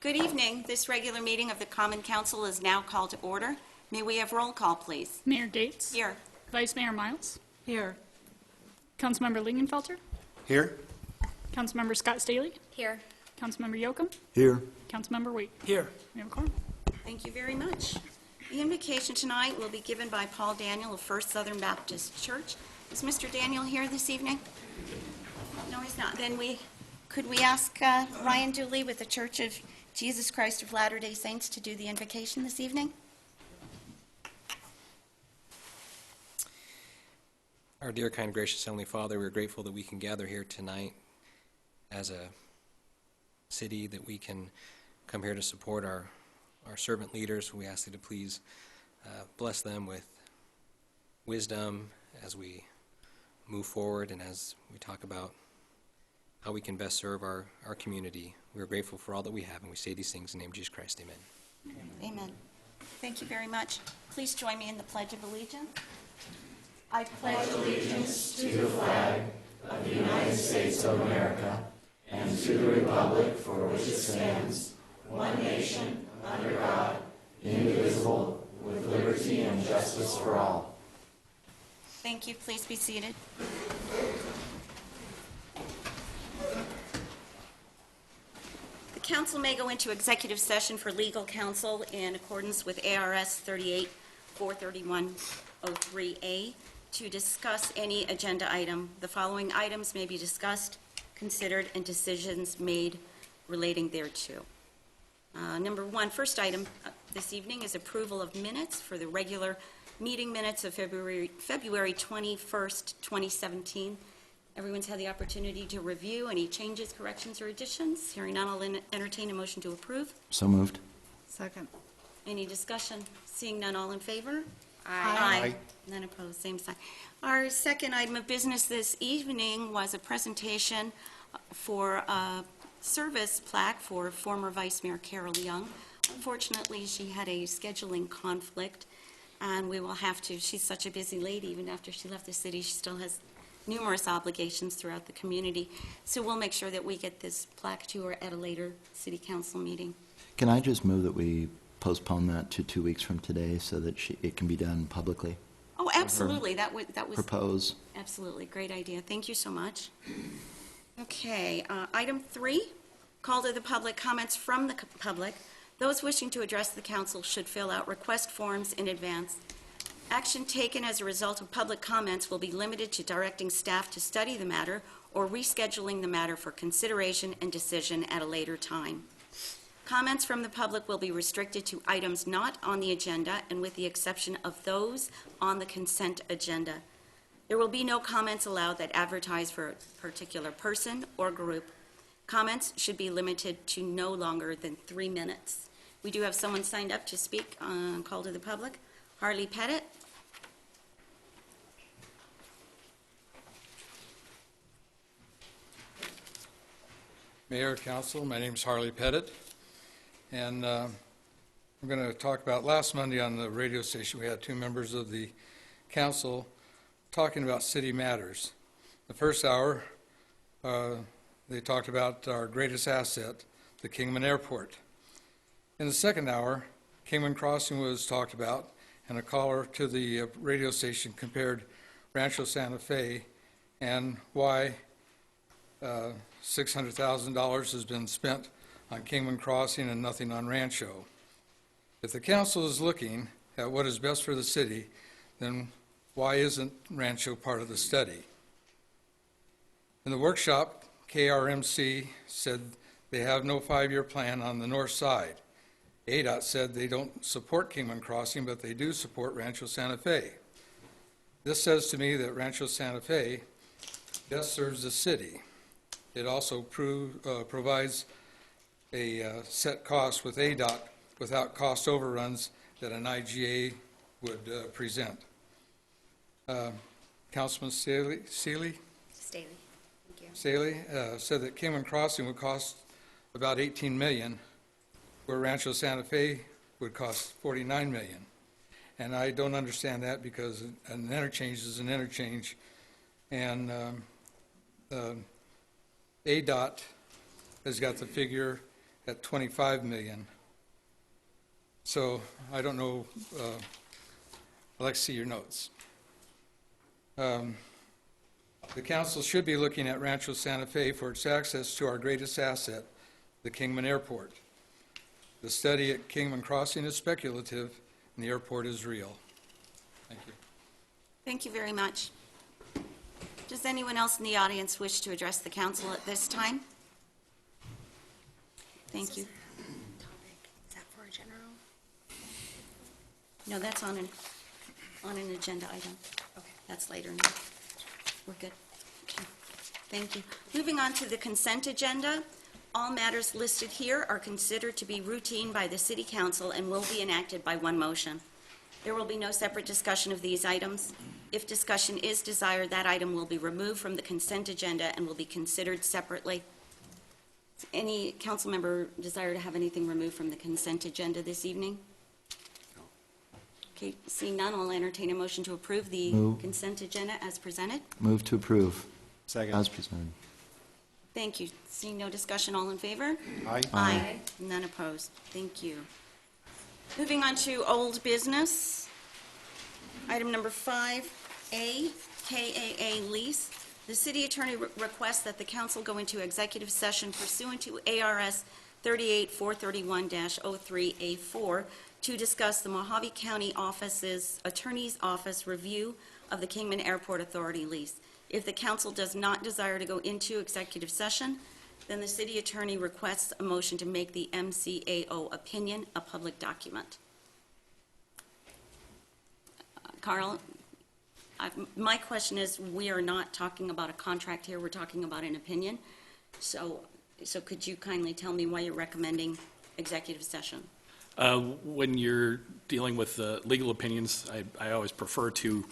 Good evening. This regular meeting of the Common Council is now called to order. May we have roll call, please? Mayor Gates. Here. Vice Mayor Miles. Here. Councilmember Lingenfelter. Here. Councilmember Scott Staley. Here. Councilmember Yocum. Here. Councilmember Waite. Here. We have a quorum. Thank you very much. The invocation tonight will be given by Paul Daniel of First Southern Baptist Church. Is Mr. Daniel here this evening? No, he's not. Then could we ask Ryan Dooley with the Church of Jesus Christ of Latter-day Saints to do the invocation this evening? Our dear, kind, gracious Heavenly Father, we're grateful that we can gather here tonight as a city, that we can come here to support our servant leaders. We ask you to please bless them with wisdom as we move forward and as we talk about how we can best serve our community. We're grateful for all that we have, and we say these things in the name of Jesus Christ. Amen. Amen. Thank you very much. Please join me in the Pledge of Allegiance. I pledge allegiance to the flag of the United States of America and to the republic for which it stands, one nation, under God, indivisible, with liberty and justice for all. Thank you. Please be seated. The council may go into executive session for legal counsel in accordance with ARS 38-431-03A to discuss any agenda item. The following items may be discussed, considered, and decisions made relating thereto. Number one, first item this evening is approval of minutes for the regular meeting minutes of February 21st, 2017. Everyone's had the opportunity to review any changes, corrections, or additions. Hearing none, I'll entertain a motion to approve. So moved. Second. Any discussion? Seeing none, all in favor? Aye. None opposed, same sign. Our second item of business this evening was a presentation for a service plaque for former Vice Mayor Carol Young. Unfortunately, she had a scheduling conflict, and we will have to, she's such a busy lady, even after she left the city, she still has numerous obligations throughout the community. So we'll make sure that we get this plaque to her at a later city council meeting. Can I just move that we postpone that to 2 weeks from today so that it can be done publicly? Oh, absolutely. That was Propose. absolutely great idea. Thank you so much. Okay, item 3, call to the public, comments from the public. Those wishing to address the council should fill out request forms in advance. Action taken as a result of public comments will be limited to directing staff to study the matter or rescheduling the matter for consideration and decision at a later time. Comments from the public will be restricted to items not on the agenda and with the exception of those on the consent agenda. There will be no comments allowed that advertise for a particular person or group. Comments should be limited to no longer than 3 minutes. We do have someone signed up to speak on call to the public. Harley Pettit. Mayor, Council, my name is Harley Pettit, and I'm going to talk about last Monday on the radio station. We had 2 members of the council talking about city matters. The first hour, they talked about our greatest asset, the Kingman Airport. In the second hour, Kingman Crossing was talked about, and a caller to the radio station compared Rancho Santa Fe and why $600,000 has been spent on Kingman Crossing and nothing on Rancho. If the council is looking at what is best for the city, then why isn't Rancho part of the study? In the workshop, KRMC said they have no 5-year plan on the north side. ADOT said they don't support Kingman Crossing, but they do support Rancho Santa Fe. This says to me that Rancho Santa Fe best serves the city. It also provides a set cost with ADOT without cost overruns that an IGA would present. Councilman Staley Thank you. said that Kingman Crossing would cost about $18 million, where Rancho Santa Fe would cost $49 million. And I don't understand that because an interchange is an interchange, and ADOT has got the figure at 25 million. So I don't know, I'd like to see your notes. The council should be looking at Rancho Santa Fe for its access to our greatest asset, the Kingman Airport. The study at Kingman Crossing is speculative, and the airport is real. Thank you. Thank you very much. Does anyone else in the audience wish to address the council at this time? Thank you. Is that for a general? No, that's on an agenda item. Okay. That's later. We're good. Okay. Thank you. Moving on to the consent agenda. All matters listed here are considered to be routine by the City Council and will be enacted by one motion. There will be no separate discussion of these items. If discussion is desired, that item will be removed from the consent agenda and will be considered separately. Any council member desire to have anything removed from the consent agenda this evening? Okay, seeing none, I'll entertain a motion to approve the Move. consent agenda as presented. Move to approve. Second. As presented. Thank you. Seeing no discussion, all in favor? Aye. Aye. None opposed. Thank you. Moving on to old business. Item number 5A, KAA lease. The city attorney requests that the council go into executive session pursuant to ARS 38431-03A4 to discuss the Mojave County Attorney's Office review of the Kingman Airport Authority lease. If the council does not desire to go into executive session, then the city attorney requests a motion to make the MCAO opinion a public document. Carl, my question is, we are not talking about a contract here, we're talking about an opinion. So could you kindly tell me why you're recommending executive session? When you're dealing with legal opinions, I always prefer to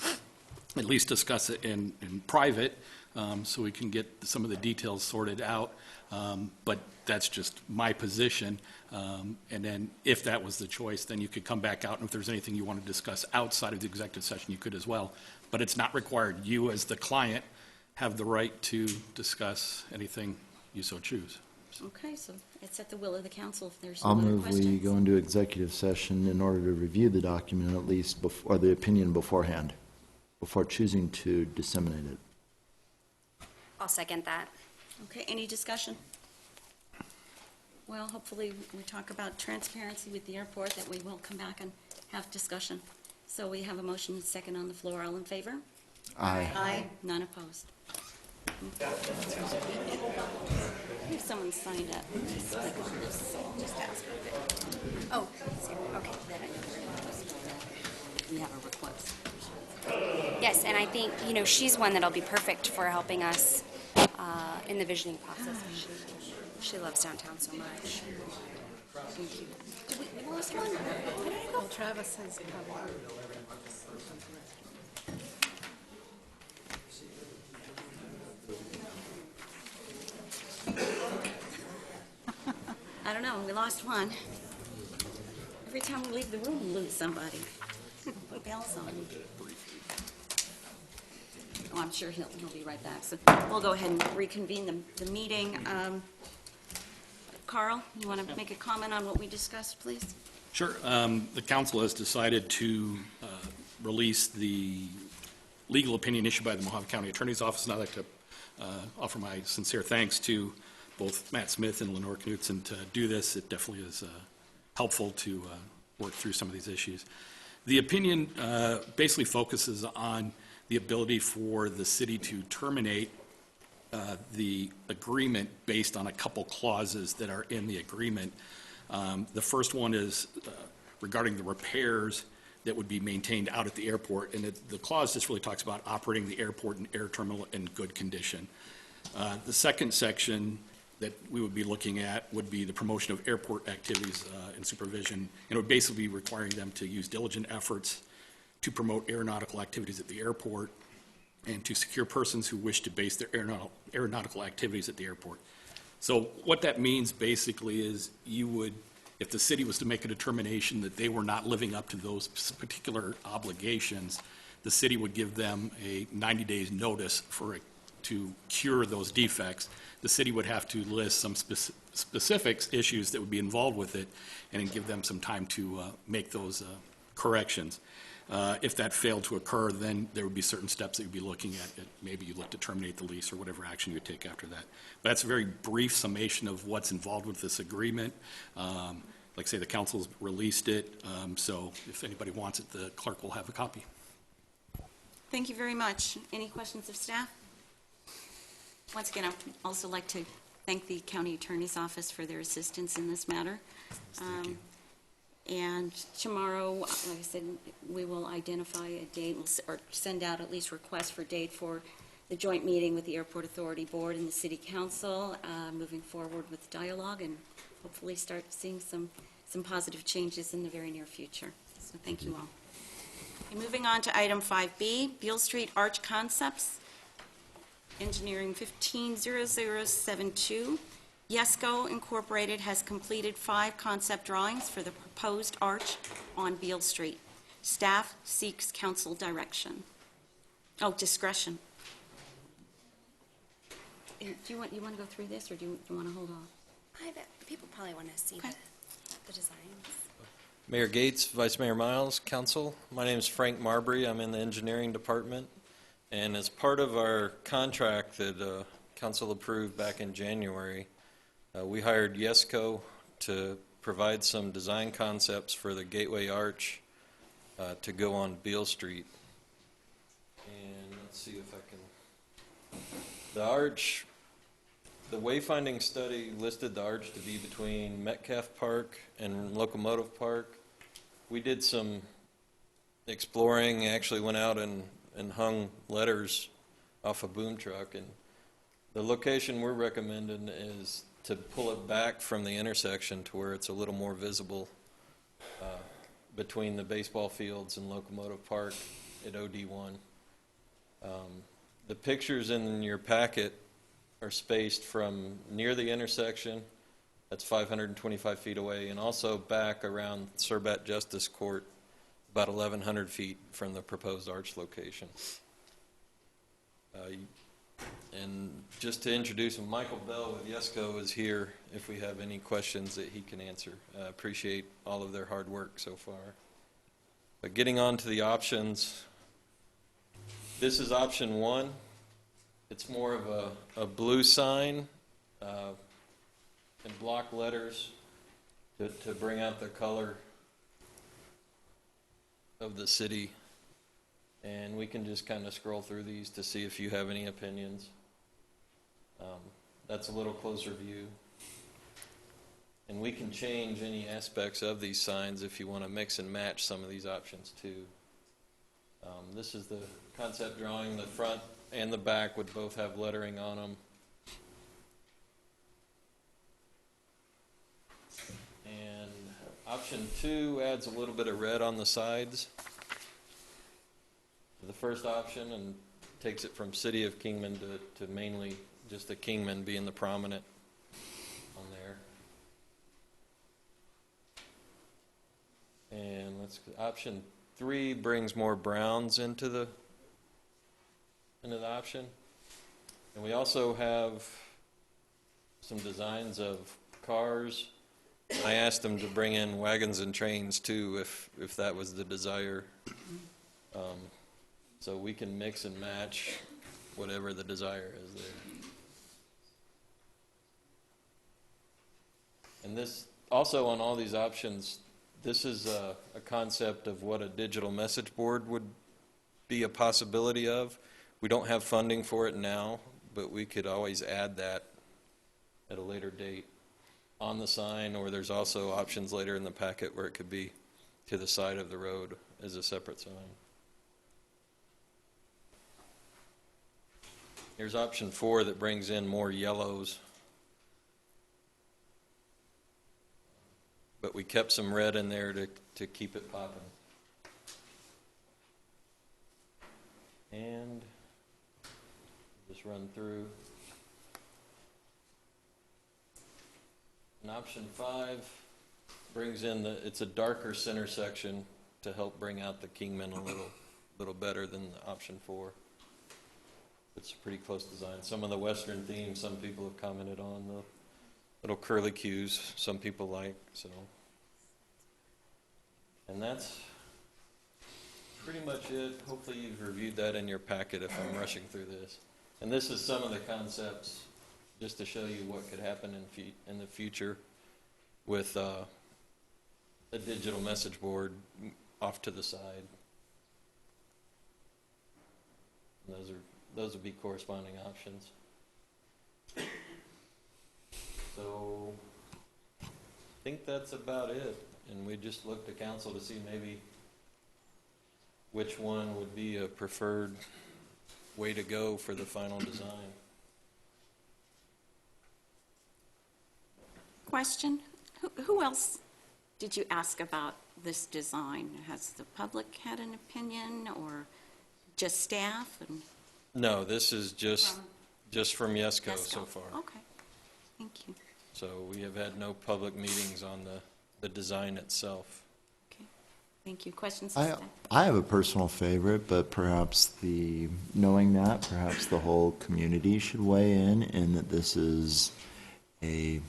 at least discuss it in private, so we can get some of the details sorted out. But that's just my position. And then if that was the choice, then you could come back out, and if there's anything you want to discuss outside of the executive session, you could as well. But it's not required. You, as the client, have the right to discuss anything you so choose. Okay, so it's at the will of the council if there's no I'll other move questions. we go into executive session in order to review the document at least, or the opinion beforehand, before choosing to disseminate it. I'll second that. Okay, any discussion? Well, hopefully we talk about transparency with the airport, that we will come back and have discussion. So we have a motion and second on the floor. All in favor? Aye. Aye. None opposed. If someone signed up, just click on this, so I'll just ask her if Oh, okay. we have a request. Yes, and I think, she's one that'll be perfect for helping us in the visioning process. She loves downtown so much. Thank you. Did we lost one? Well, Travis has covered. I don't know, we lost one. Every time we leave the room, we lose somebody. Put bells on. Oh, I'm sure he'll be right back. So we'll go ahead and reconvene the meeting. Carl, you want to make a comment on what we discussed, please? Sure. The council has decided to release the legal opinion issued by the Mojave County Attorney's Office, and I'd like to offer my sincere thanks to both Matt Smith and Lenore Knutson to do this. It definitely is helpful to work through some of these issues. The opinion basically focuses on the ability for the city to terminate the agreement based on a couple clauses that are in the agreement. The first one is regarding the repairs that would be maintained out at the airport, and the clause just really talks about operating the airport and air terminal in good condition. The second section that we would be looking at would be the promotion of airport activities and supervision, and it would basically be requiring them to use diligent efforts to promote aeronautical activities at the airport and to secure persons who wish to base their aeronautical activities at the airport. So what that means basically is you would, if the city was to make a determination that they were not living up to those particular obligations, the city would give them a 90 days notice for to cure those defects, the city would have to list some specific issues that would be involved with it and then give them some time to make those corrections. If that failed to occur, then there would be certain steps that you'd be looking at. Maybe you look to terminate the lease or whatever action you would take after that. But that's a very brief summation of what's involved with this agreement. Like I say, the council's released it, so if anybody wants it, the clerk will have a copy. Thank you very much. Any questions of staff? Once again, I'd also like to thank the county attorney's office for their assistance in this matter. Thank you. And tomorrow, like I said, we will identify a date, or send out at least requests for date for the joint meeting with the Airport Authority Board and the City Council, moving forward with dialogue and hopefully start seeing some positive changes in the very near future. So thank you all. Okay, moving on to item 5B, Beale Street Arch Concepts, Engineering 150072. Yesco Incorporated has completed 5 concept drawings for the proposed arch on Beale Street. Staff seeks council direction. Oh, discretion. Do you want to go through this, or do you want to hold off? I bet people probably want to see Okay. the designs. Mayor Gates, Vice Mayor Miles, Council. My name is Frank Marbury. I'm in the engineering department. And as part of our contract that Council approved back in January, we hired Yesco to provide some design concepts for the Gateway Arch to go on Beale Street. And let's see if I can... The arch, the wayfinding study listed the arch to be between Metcalf Park and Locomotive Park. We did some exploring, actually went out and hung letters off a boom truck, and the location we're recommending is to pull it back from the intersection to where it's a little more visible between the baseball fields and Locomotive Park at OD1. The pictures in your packet are spaced from near the intersection, that's 525 feet away, and also back around Surbat Justice Court, about 1,100 feet from the proposed arch location. And just to introduce him, Michael Bell with Yesco is here if we have any questions that he can answer. I appreciate all of their hard work so far. But getting on to the options, this is option 1. It's more of a blue sign in block letters to bring out the color of the city. And we can just kind of scroll through these to see if you have any opinions. That's a little closer view. And we can change any aspects of these signs if you want to mix and match some of these options too. This is the concept drawing. The front and the back would both have lettering on them. And option 2 adds a little bit of red on the sides. The first option, and takes it from City of Kingman to mainly just the Kingman being the prominent on there. And option 3 brings more browns into the option. And we also have some designs of cars. I asked them to bring in wagons and trains too, if that was the desire. So we can mix and match whatever the desire is there. And this, also on all these options, this is a concept of what a digital message board would be a possibility of. We don't have funding for it now, but we could always add that at a later date on the sign, or there's also options later in the packet where it could be to the side of the road as a separate sign. Here's option 4 that brings in more yellows. But we kept some red in there to keep it popping. And just run through. And option 5 brings in it's a darker center section to help bring out the Kingman a little better than the option 4. It's a pretty close design. Some of the Western themes, some people have commented on the little curly cues, some people like, so. And that's pretty much it. Hopefully you've reviewed that in your packet if I'm rushing through this. And this is some of the concepts, just to show you what could happen in the future with a digital message board off to the side. And those would be corresponding options. So I think that's about it. And we just looked to council to see maybe which one would be a preferred way to go for the final design. Question? Who else did you ask about this design? Has the public had an opinion, or just staff? And No, this is just from Yesco so Yesco? far. Okay, thank you. So we have had no public meetings on the design itself. Okay, thank you. Questions of staff? I have a personal favorite, but perhaps knowing that, perhaps the whole community should weigh in that this is a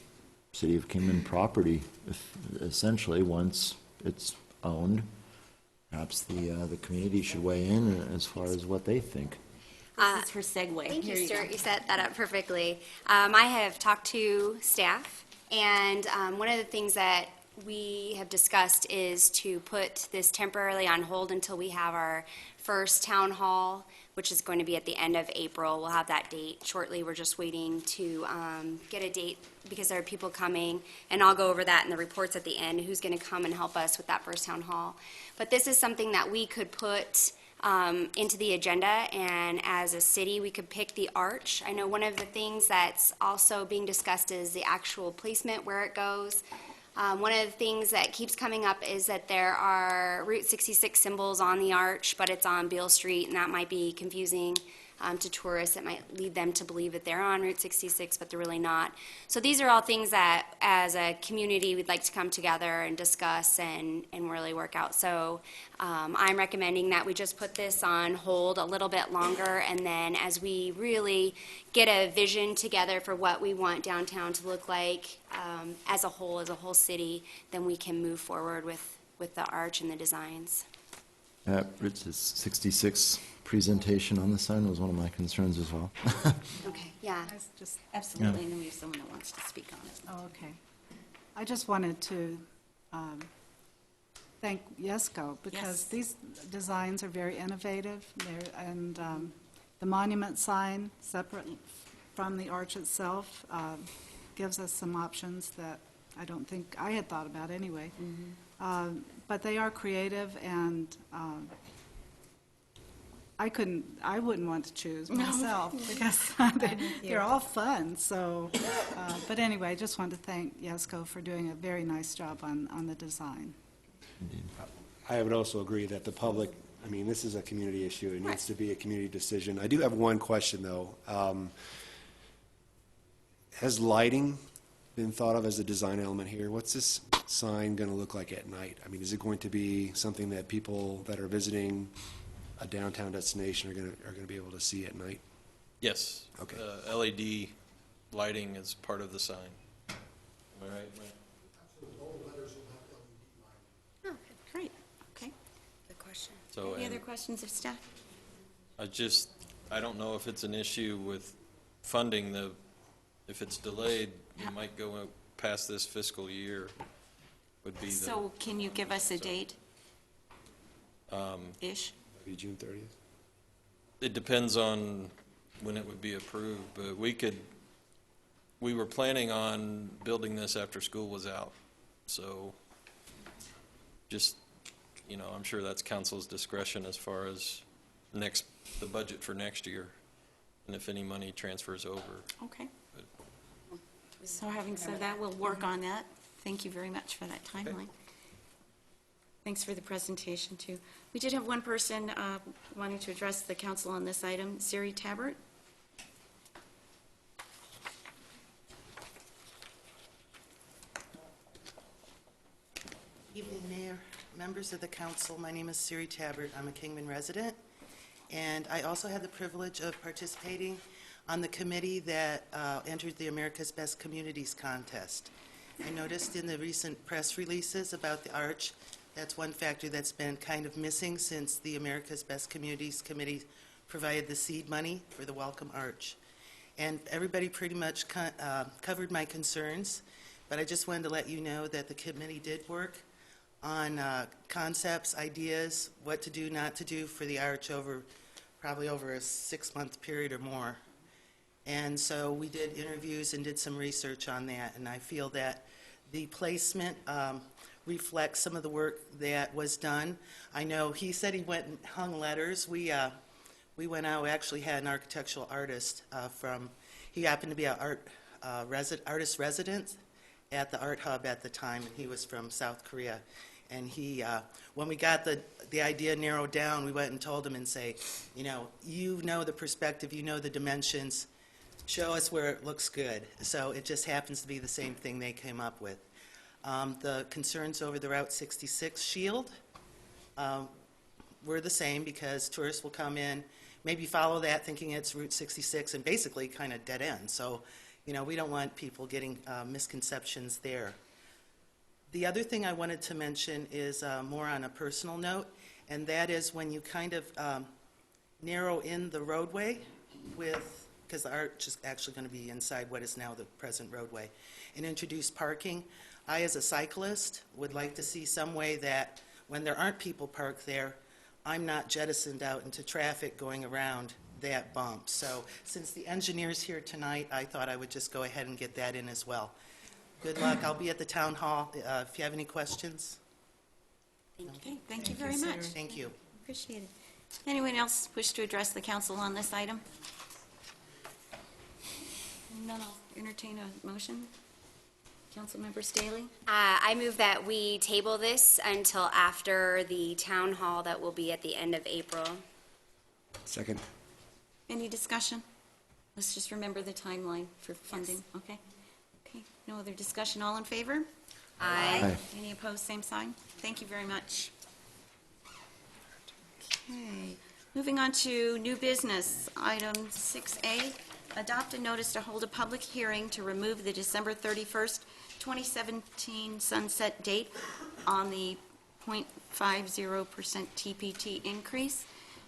City of Kingman property, essentially, once it's owned. Perhaps the community should weigh in as far as what they think. This is her segue. Thank you, Here Stuart. go. You set that up perfectly. I have talked to staff, and one of the things that we have discussed is to put this temporarily on hold until we have our first town hall, which is going to be at the end of April. We'll have that date shortly. We're just waiting to get a date because there are people coming, and I'll go over that in the reports at the end, who's going to come and help us with that first town hall. But this is something that we could put into the agenda, and as a city, we could pick the arch. I know one of the things that's also being discussed is the actual placement, where it goes. One of the things that keeps coming up is that there are Route 66 symbols on the arch, but it's on Beale Street, and that might be confusing to tourists. It might lead them to believe that they're on Route 66, but they're really not. So these are all things that, as a community, we'd like to come together and discuss and really work out. So I'm recommending that we just put this on hold a little bit longer, and then as we really get a vision together for what we want downtown to look like as a whole city, then we can move forward with the arch and the designs. Rich's 66 presentation on the sign was one of my concerns as well. Okay, yeah. I just, Absolutely, and then we have someone that wants to speak on it. oh, okay. I just wanted to thank Yesco, because Yes. these designs are very innovative, and the monument sign, separate from the arch itself, gives us some options that I don't think I had thought about anyway. But they are creative, and I wouldn't want to choose myself, because they're all fun, so, but anyway, I just wanted to thank Yesco for doing a very nice job on the design. I would also agree that the public, I mean, this is a community issue. It needs to be a community decision. I do have one question, though. Has lighting been thought of as a design element here? What's this sign going to look like at night? I mean, is it going to be something that people that are visiting a downtown destination are going to be able to see at night? Yes. Okay. LED lighting is part of the sign. Am I right, Matt? Oh, great, okay. Good question. So, Any and other questions of staff? I don't know if it's an issue with funding if it's delayed, you might go past this fiscal year, would be the. So can you give us a date? Ish? Maybe June 30th? It depends on when it would be approved, but we were planning on building this after school was out. So just, I'm sure that's council's discretion as far as the budget for next year, and if any money transfers over. Okay. So having said that, we'll work on that. Thank you very much for that timeline. Thanks for the presentation, too. We did have one person wanting to address the council on this item, Siri Tabbert. Evening, Mayor, members of the council. My name is Siri Tabbert. I'm a Kingman resident, And I also had the privilege of participating on the committee that entered the America's Best Communities contest. I noticed in the recent press releases about the arch, that's one factor that's been kind of missing since the America's Best Communities Committee provided the seed money for the Welcome Arch. And everybody pretty much covered my concerns, but I just wanted to let you know that the committee did work on concepts, ideas, what to do, not to do for the arch probably over a 6-month period or more. And so we did interviews and did some research on that, and I feel that the placement reflects some of the work that was done. I know he said he went and hung letters. We went out, we actually had an architectural artist he happened to be an artist resident at the Art Hub at the time, and he was from South Korea. And when we got the idea narrowed down, we went and told him and say, you know the perspective, you know the dimensions, show us where it looks good. So it just happens to be the same thing they came up with. The concerns over the Route 66 shield were the same because tourists will come in, maybe follow that thinking it's Route 66 and basically kind of dead end. So, we don't want people getting misconceptions there. The other thing I wanted to mention is more on a personal note, and that is when you kind of narrow in the roadway because the arch is actually going to be inside what is now the present roadway, and introduce parking. I, as a cyclist, would like to see some way that when there aren't people parked there, I'm not jettisoned out into traffic going around that bump. So since the engineer's here tonight, I thought I would just go ahead and get that in as well. Good luck. I'll be at the town hall if you have any questions. Okay, thank you very much. Thank you. Appreciate it. Anyone else wish to address the council on this item? None, I'll entertain a motion. Councilmember Staley? I move that we table this until after the town hall that will be at the end of April. Second. Any discussion? Let's just remember the timeline for funding, okay? Okay, no other discussion, all in favor? Aye. Any opposed, same sign? Thank you very much. Okay, moving on to new business, item 6A, adopt a notice to hold a public hearing to remove the December 31st, 2017 sunset date on the 0.50% TPT increase.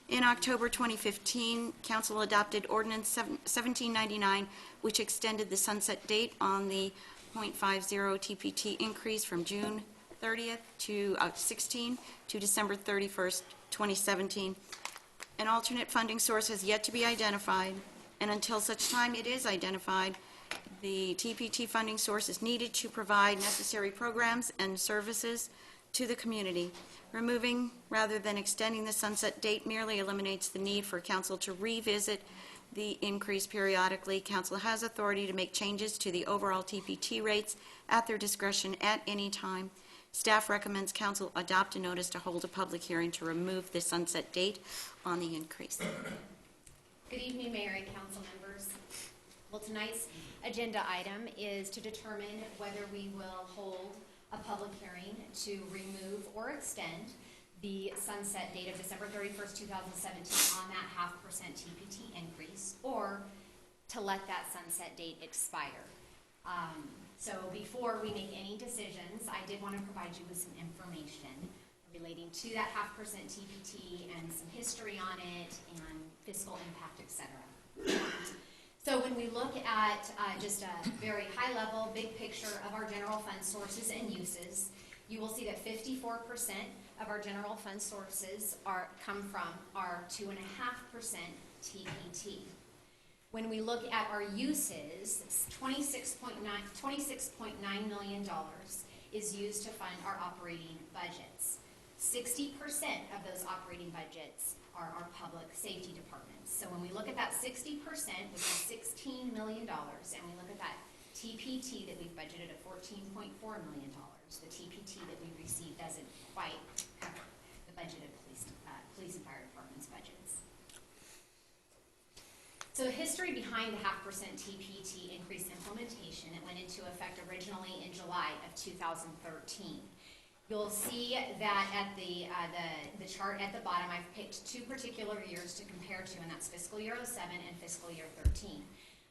In October 2015, Council adopted Ordinance 1799, which extended the sunset date on the 0.50 TPT increase from June 30th to 16 to December 31st, 2017. An alternate funding source has yet to be identified, and until such time it is identified, the TPT funding source is needed to provide necessary programs and services to the community. Removing rather than extending the sunset date merely eliminates the need for council to revisit the increase periodically. Council has authority to make changes to the overall TPT rates at their discretion at any time. Staff recommends council adopt a notice to hold a public hearing to remove the sunset date on the increase. Good evening, Mayor and council members. Well, tonight's agenda item is to determine whether we will hold a public hearing to remove or extend the sunset date of December 31st, 2017 on that 0.5% TPT increase, or to let that sunset date expire. So before we make any decisions, I did want to provide you with some information relating to that 0.5% TPT and some history on it and fiscal impact, etc. So when we look at just a very high level, big picture of our general fund sources and uses, you will see that 54% of our general fund sources come from our 2.5% TPT. When we look at our uses, $26.9 million is used to fund our operating budgets. 60% of those operating budgets are our public safety departments. So when we look at that 60%, which is $16 million, and we look at that TPT that we've budgeted at $14.4 million, the TPT that we received doesn't quite cover the budget of police and fire department's budgets. So the history behind the 0.5% TPT increase implementation, it went into effect originally in July of 2013. You'll see that at the chart at the bottom, I've picked two particular years to compare to, and that's fiscal year '07 and fiscal year '13.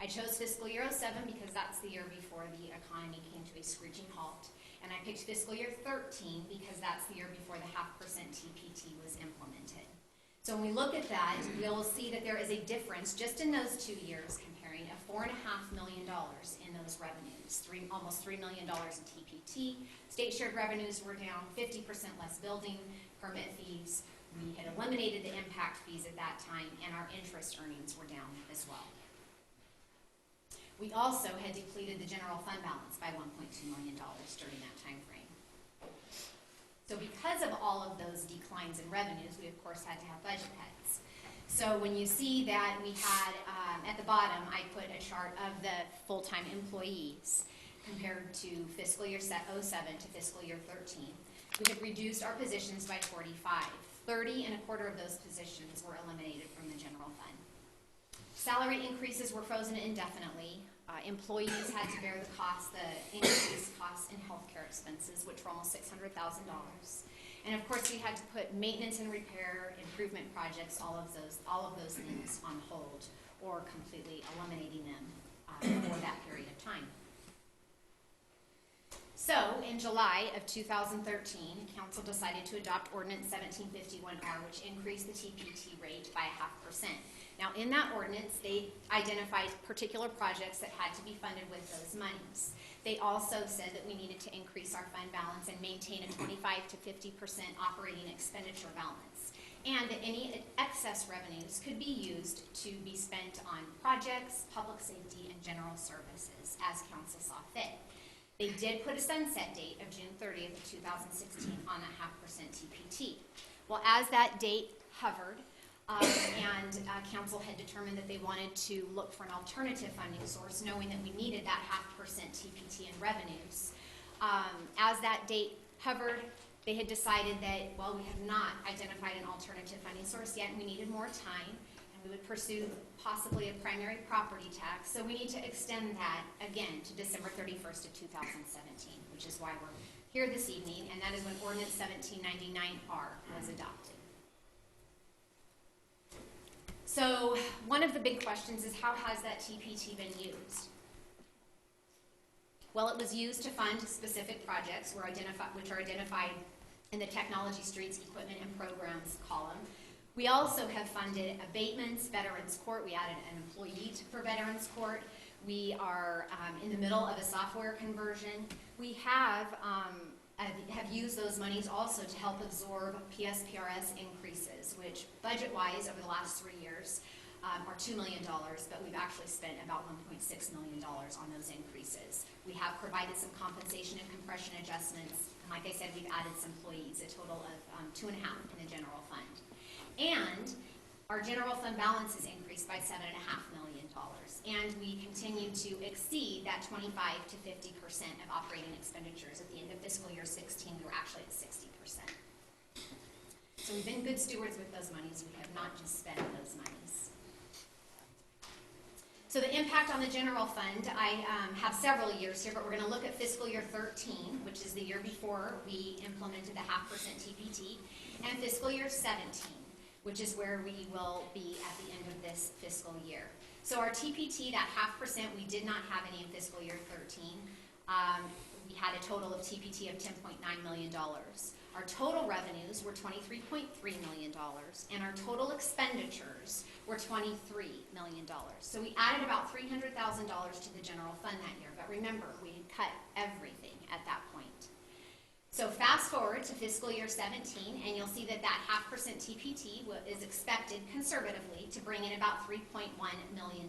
I chose fiscal year '07 because that's the year before the economy came to a screeching halt, and I picked fiscal year '13 because that's the year before the 0.5% TPT was implemented. So when we look at that, we'll see that there is a difference just in those 2 years, comparing of $4.5 million in those revenues, almost $3 million in TPT. State shared revenues were down, 50% less building permit fees. We had eliminated the impact fees at that time, and our interest earnings were down as well. We also had depleted the general fund balance by $1.2 million during that time frame. So because of all of those declines in revenues, we of course had to have budget cuts. So when you see that we had, at the bottom, I put a chart of the full-time employees compared to fiscal year '07 to fiscal year '13. We have reduced our positions by 45. 30 and a quarter of those positions were eliminated from the general fund. Salary increases were frozen indefinitely. Employees had to bear the increased costs in healthcare expenses, which were almost $600,000. And of course, we had to put maintenance and repair, improvement projects, all of those things on hold or completely eliminating them for that period of time. So, in July of 2013, Council decided to adopt Ordinance 1751R, which increased the TPT rate by 0.5%. Now, in that ordinance, they identified particular projects that had to be funded with those monies. They also said that we needed to increase our fund balance and maintain a 25 to 50% operating expenditure balance, and that any excess revenues could be used to be spent on projects, public safety, and general services as Council saw fit. They did put a sunset date of June 30th of 2016 on that 0.5% TPT. Well, as that date hovered, and Council had determined that they wanted to look for an alternative funding source, knowing that we needed that 0.5% TPT in revenues. As that date hovered, they had decided that, well, we have not identified an alternative funding source yet, and we needed more time, and we would pursue possibly a primary property tax. So we need to extend that again to December 31st of 2017, which is why we're here this evening, and that is when Ordinance 1799R was adopted. So one of the big questions is, how has that TPT been used? Well, it was used to fund specific projects which are identified in the Technology, Streets, Equipment, and Programs column. We also have funded abatements, Veterans Court. We added an employee for Veterans Court. We are in the middle of a software conversion. We have used those monies also to help absorb PSPRS increases, which budget-wise over the last 3 years are $2 million, but we've actually spent about $1.6 million on those increases. We have provided some compensation and compression adjustments, and like I said, we've added some employees, a total of 2.5 in the general fund. And our general fund balance has increased by $7.5 million, and we continue to exceed that 25 to 50% of operating expenditures. At the end of fiscal year 16, we were actually at 60%. So we've been good stewards with those monies. We have not just spent those monies. So the impact on the general fund, I have several years here, but we're going to look at fiscal year 13, which is the year before we implemented the 0.5% TPT, and fiscal year 17, which is where we will be at the end of this fiscal year. So our TPT, that 0.5%, we did not have any in fiscal year 13. We had a total of TPT of $10.9 million. Our total revenues were $23.3 million, and our total expenditures were $23 million. So we added about $300,000 to the general fund that year, but remember, we had cut everything at that point. So fast forward to fiscal year 17, and you'll see that that 0.5% TPT is expected conservatively to bring in about $3.1 million.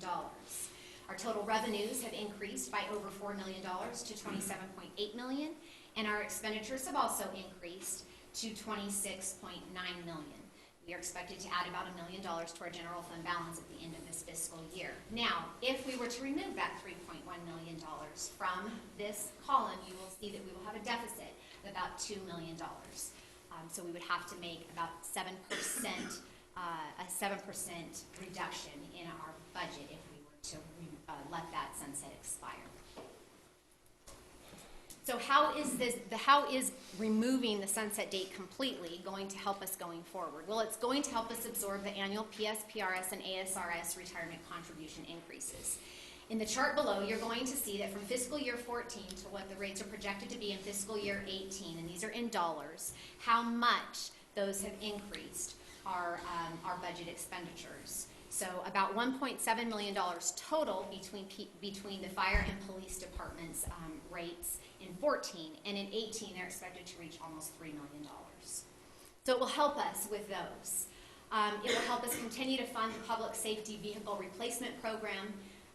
Our total revenues have increased by over $4 million to $27.8 million, and our expenditures have also increased to $26.9 million. We are expected to add about $1 million to our general fund balance at the end of this fiscal year. Now, if we were to remove that $3.1 million from this column, you will see that we will have a deficit of about $2 million. So we would have to make about 7%, a 7% reduction in our budget if we were to let that sunset expire. So how is removing the sunset date completely going to help us going forward? Well, it's going to help us absorb the annual PSPRS and ASRS retirement contribution increases. In the chart below, you're going to see that from fiscal year 14 to what the rates are projected to be in fiscal year 18, and these are in dollars, how much those have increased our budget expenditures. So about $1.7 million total between the fire and police departments rates in 14, and in 18 they're expected to reach almost $3 million. So it will help us with those. It will help us continue to fund the public safety vehicle replacement program,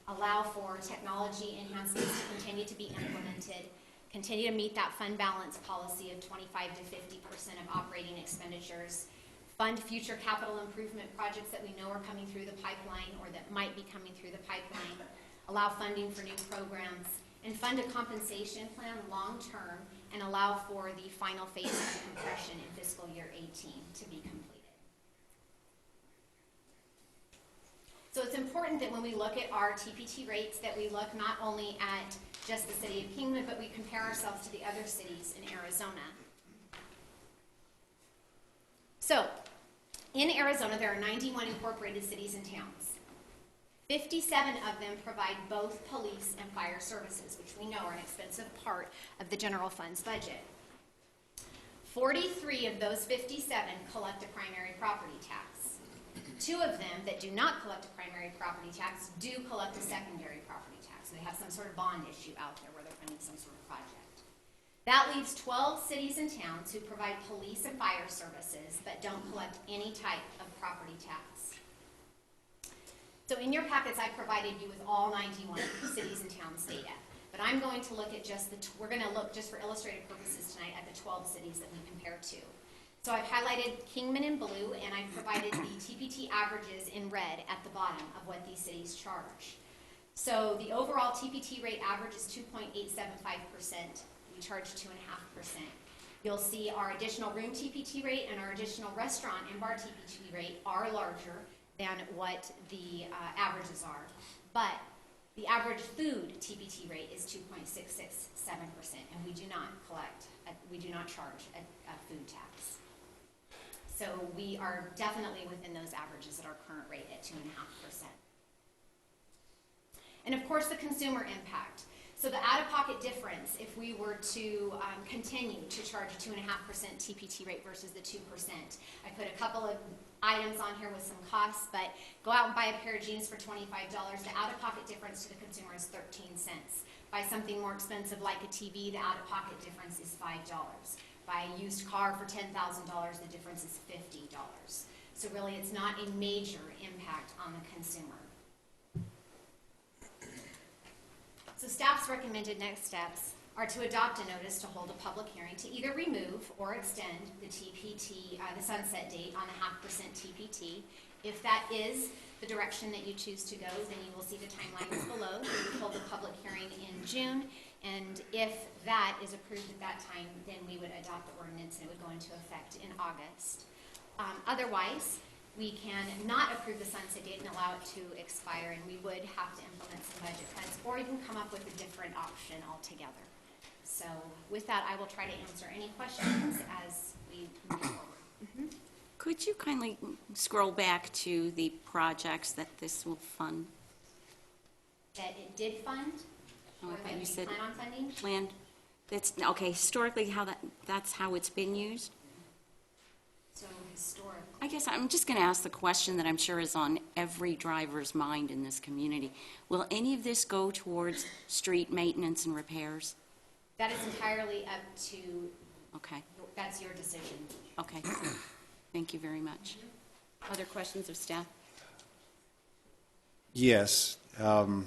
allow for technology enhancements to continue to be implemented, continue to meet that fund balance policy of 25 to 50% of operating expenditures, fund future capital improvement projects that we know are coming through the pipeline or that might be coming through the pipeline, allow funding for new programs, and fund a compensation plan long-term and allow for the final phase of compression in fiscal year 18 to be completed. So it's important that when we look at our TPT rates that we look not only at just the city of Kingman, but we compare ourselves to the other cities in Arizona. So, in Arizona, there are 91 incorporated cities and towns. 57 of them provide both police and fire services, which we know are an expensive part of the general fund's budget. 43 of those 57 collect a primary property tax. 2 of them that do not collect a primary property tax do collect a secondary property tax. So they have some sort of bond issue out there where they're funding some sort of project. That leaves 12 cities and towns who provide police and fire services but don't collect any type of property tax. So in your packets, I provided you with all 91 cities and towns data. But I'm going to look at we're going to look just for illustrative purposes tonight at the 12 cities that we compare to. So I've highlighted Kingman in blue, and I've provided the TPT averages in red at the bottom of what these cities charge. So the overall TPT rate average is 2.875%. We charge 2.5%. You'll see our additional room TPT rate and our additional restaurant and bar TPT rate are larger than what the averages are. But the average food TPT rate is 2.667%, and we do not charge a food tax. So we are definitely within those averages at our current rate at 2.5%. And of course, the consumer impact. So the out-of-pocket difference, if we were to continue to charge a 2.5% TPT rate versus the 2%, I put a couple of items on here with some costs, but go out and buy a pair of jeans for $25. The out-of-pocket difference to the consumer is 13 cents. Buy something more expensive like a TV, the out-of-pocket difference is $5. Buy a used car for $10,000, the difference is $50. So really, it's not a major impact on the consumer. So staff's recommended next steps are to adopt a notice to hold a public hearing to either remove or extend the TPT, the sunset date on the 0.5% TPT. If that is the direction that you choose to go, then you will see the timelines below. We would hold a public hearing in June, and if that is approved at that time, then we would adopt the ordinance and it would go into effect in August. Otherwise, we can not approve the sunset date and allow it to expire, and we would have to implement some budget cuts, or even come up with a different option altogether. So with that, I will try to answer any questions as we move forward. Could you kindly scroll back to the projects that this will fund? That it did fund, Oh, or I thought that you we said plan on funding? planned. That's okay. Historically, that's how it's been used. So historically. I guess I'm just going to ask the question that I'm sure is on every driver's mind in this community. Will any of this go towards street maintenance and repairs? That is entirely up to, Okay. that's your decision. Okay. Thank you very much. Other questions of staff? Yes. And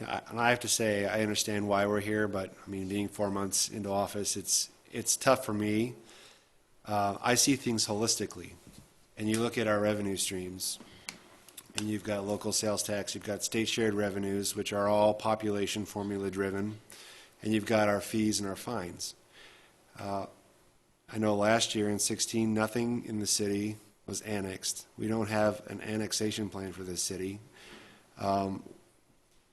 I have to say, I understand why we're here, but, I mean, being 4 months into office, it's tough for me. I see things holistically. And you look at our revenue streams, and you've got local sales tax, you've got state shared revenues, which are all population formula driven, and you've got our fees and our fines. I know last year in 16, nothing in the city was annexed. We don't have an annexation plan for this city.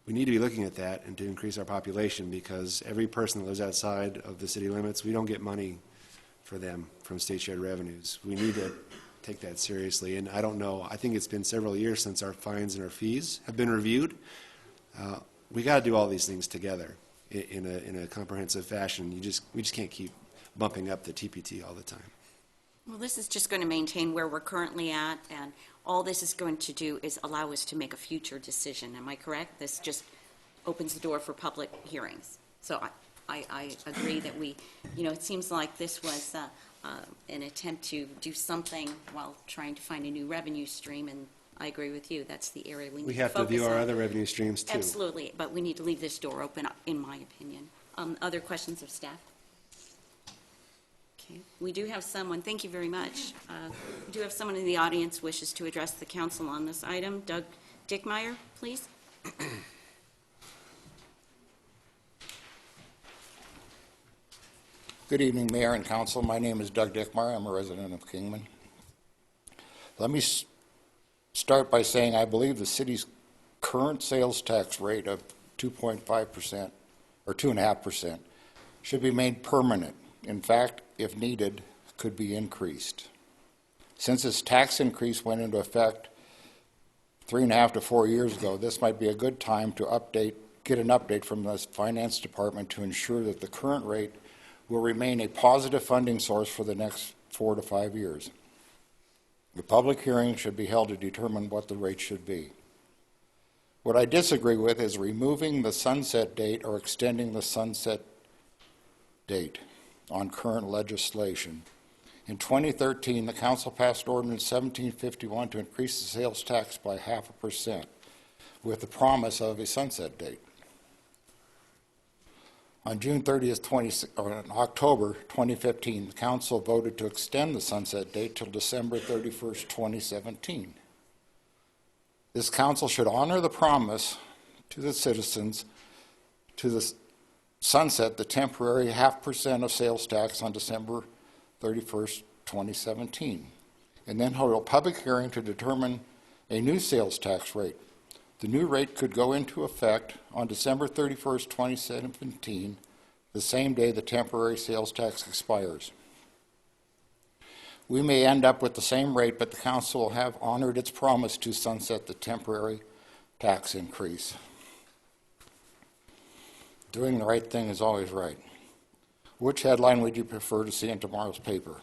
we need to be looking at that and to increase our population, because every person that lives outside of the city limits, we don't get money for them from state shared revenues. We need to take that seriously, and I don't know, I think it's been several years since our fines and our fees have been reviewed. We got to do all these things together in a comprehensive fashion. We just can't keep bumping up the TPT all the time. Well, this is just going to maintain where we're currently at, and all this is going to do is allow us to make a future decision. Am I correct? This just opens the door for public hearings. So I agree that we, it seems like this was an attempt to do something while trying to find a new revenue stream, and I agree with you. That's the area we need to focus on. We have to view our other revenue streams, too. Absolutely, but we need to leave this door open, in my opinion. Other questions of staff? Okay, we do have someone, thank you very much. We do have someone in the audience wishes to address the council on this item. Doug Dickmeyer, please. Good evening, Mayor and Council. My name is Doug Dickmeyer. I'm a resident of Kingman. Let me start by saying I believe the city's current sales tax rate of 2.5% or 2.5% should be made permanent. In fact, if needed, could be increased. Since this tax increase went into effect 3.5 to 4 years ago, this might be a good time to get an update from the Finance Department to ensure that the current rate will remain a positive funding source for the next 4 to 5 years. The public hearing should be held to determine what the rate should be. What I disagree with is removing the sunset date or extending the sunset date on current legislation. In 2013, the council passed Ordinance 1751 to increase the sales tax by 0.5% with the promise of a sunset date. On June 30th, in October 2015, the council voted to extend the sunset date till December 31st, 2017. This council should honor the promise to the citizens to sunset the temporary 0.5% of sales tax on December 31st, 2017, and then hold a public hearing to determine a new sales tax rate. The new rate could go into effect on December 31st, 2017, the same day the temporary sales tax expires. We may end up with the same rate, but the council will have honored its promise to sunset the temporary tax increase. Doing the right thing is always right. Which headline would you prefer to see in tomorrow's paper?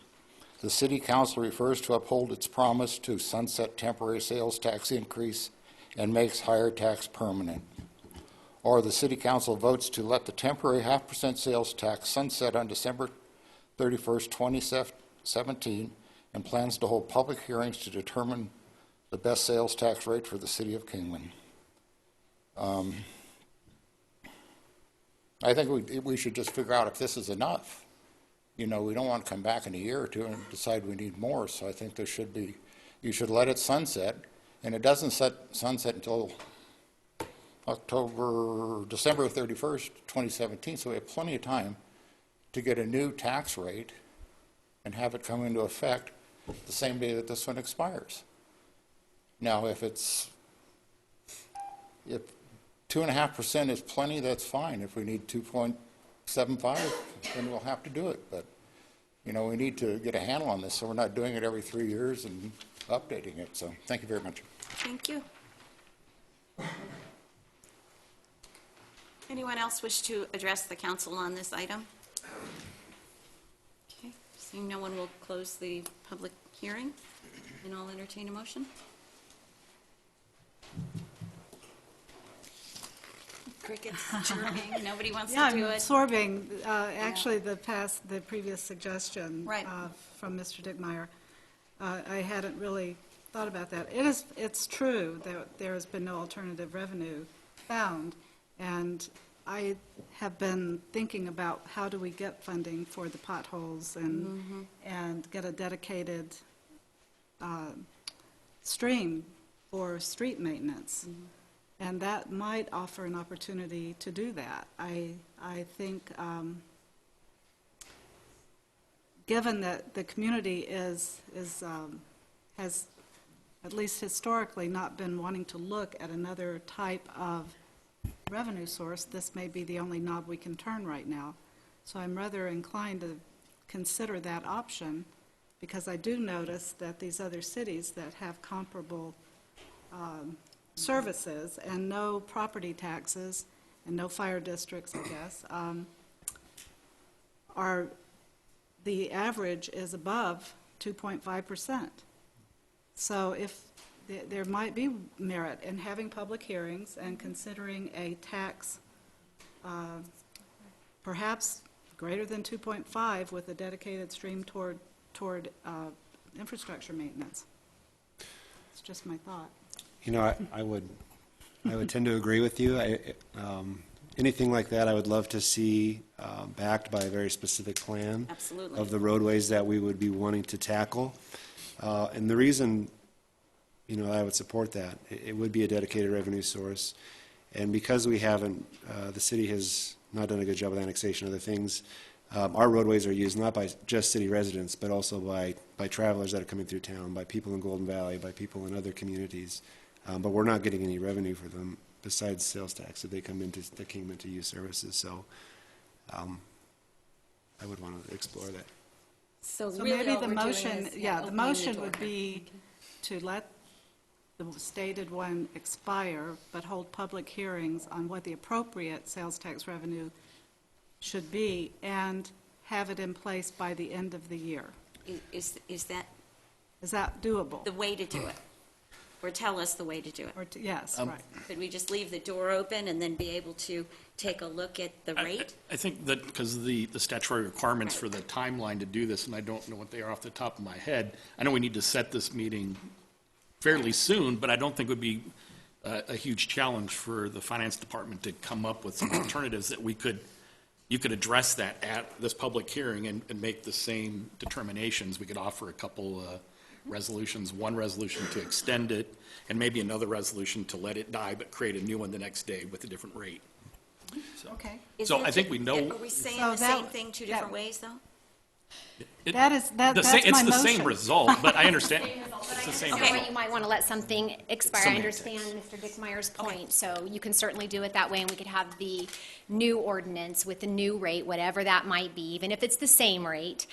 The City Council refers to uphold its promise to sunset temporary sales tax increase and makes higher tax permanent. Or the City Council votes to let the temporary 0.5% sales tax sunset on December 31st, 2017, and plans to hold public hearings to determine the best sales tax rate for the City of Kingman. I think we should just figure out if this is enough. We don't want to come back in a year or two and decide we need more, so I think there should be, you should let it sunset, and it doesn't sunset until December 31st, 2017, so we have plenty of time to get a new tax rate and have it come into effect the same day that this one expires. Now, if 2.5% is plenty, that's fine. If we need 2.75, then we'll have to do it. But, we need to get a handle on this so we're not doing it every 3 years and updating it. So thank you very much. Thank you. Anyone else wish to address the council on this item? Okay, seeing no one, will close the public hearing, and I'll entertain a motion. Crickets chirping, nobody wants Yeah, to do I'm it. absorbing, actually, the previous suggestion Right. From Mr. Dickmeyer. I hadn't really thought about that. It's true that there has been no alternative revenue found, and I have been thinking about how do we get funding for the potholes and get a dedicated stream for street maintenance. And that might offer an opportunity to do that. I think, given that the community has, at least historically, not been wanting to look at another type of revenue source, this may be the only knob we can turn right now. So I'm rather inclined to consider that option, because I do notice that these other cities that have comparable services and no property taxes and no fire districts, I guess, the average is above 2.5%. So if there might be merit in having public hearings and considering a tax perhaps greater than 2.5 with a dedicated stream toward infrastructure maintenance. It's just my thought. You know, I would tend to agree with you. Anything like that, I would love to see backed by a very specific plan. Absolutely. Of the roadways that we would be wanting to tackle. And the reason, you know, I would support that, it would be a dedicated revenue source. And because we haven't, the city has not done a good job with annexation of other things, our roadways are used not by just city residents, but also by travelers that are coming through town, by people in Golden Valley, by people in other communities. But we're not getting any revenue for them besides sales tax if they come into the Kingman to use services. So I would want to explore that. So So really maybe all the we're doing motion, is, yeah, the opening motion door. would be to let the stated one expire, but hold public hearings on what the appropriate sales tax revenue should be, and have it in place by the end of the year. Is that Is that doable? the way to do it? Or tell us the way to do it? Or, yes, right. Could we just leave the door open and then be able to take a look at the rate? I think that because the statutory requirements for the timeline to do this, and I don't know what they are off the top of my head, I know we need to set this meeting fairly soon, but I don't think it would be a huge challenge for the finance department to come up with some alternatives that you could address that at this public hearing and make the same determinations. We could offer a couple resolutions, one resolution to extend it, and maybe another resolution to let it die, but create a new one the next day with a different rate. So- Okay. So I think we know. Are we saying So the that- same thing two different ways, though? That's my It's the same motion. result, but I understand. But It's I the same understand result. why you might want to let something expire. I Semantics. understand Mr. Dickmeyer's point, so you can certainly do it that way, and we could have the new ordinance with the new rate, whatever that might be, even if it's the same rate,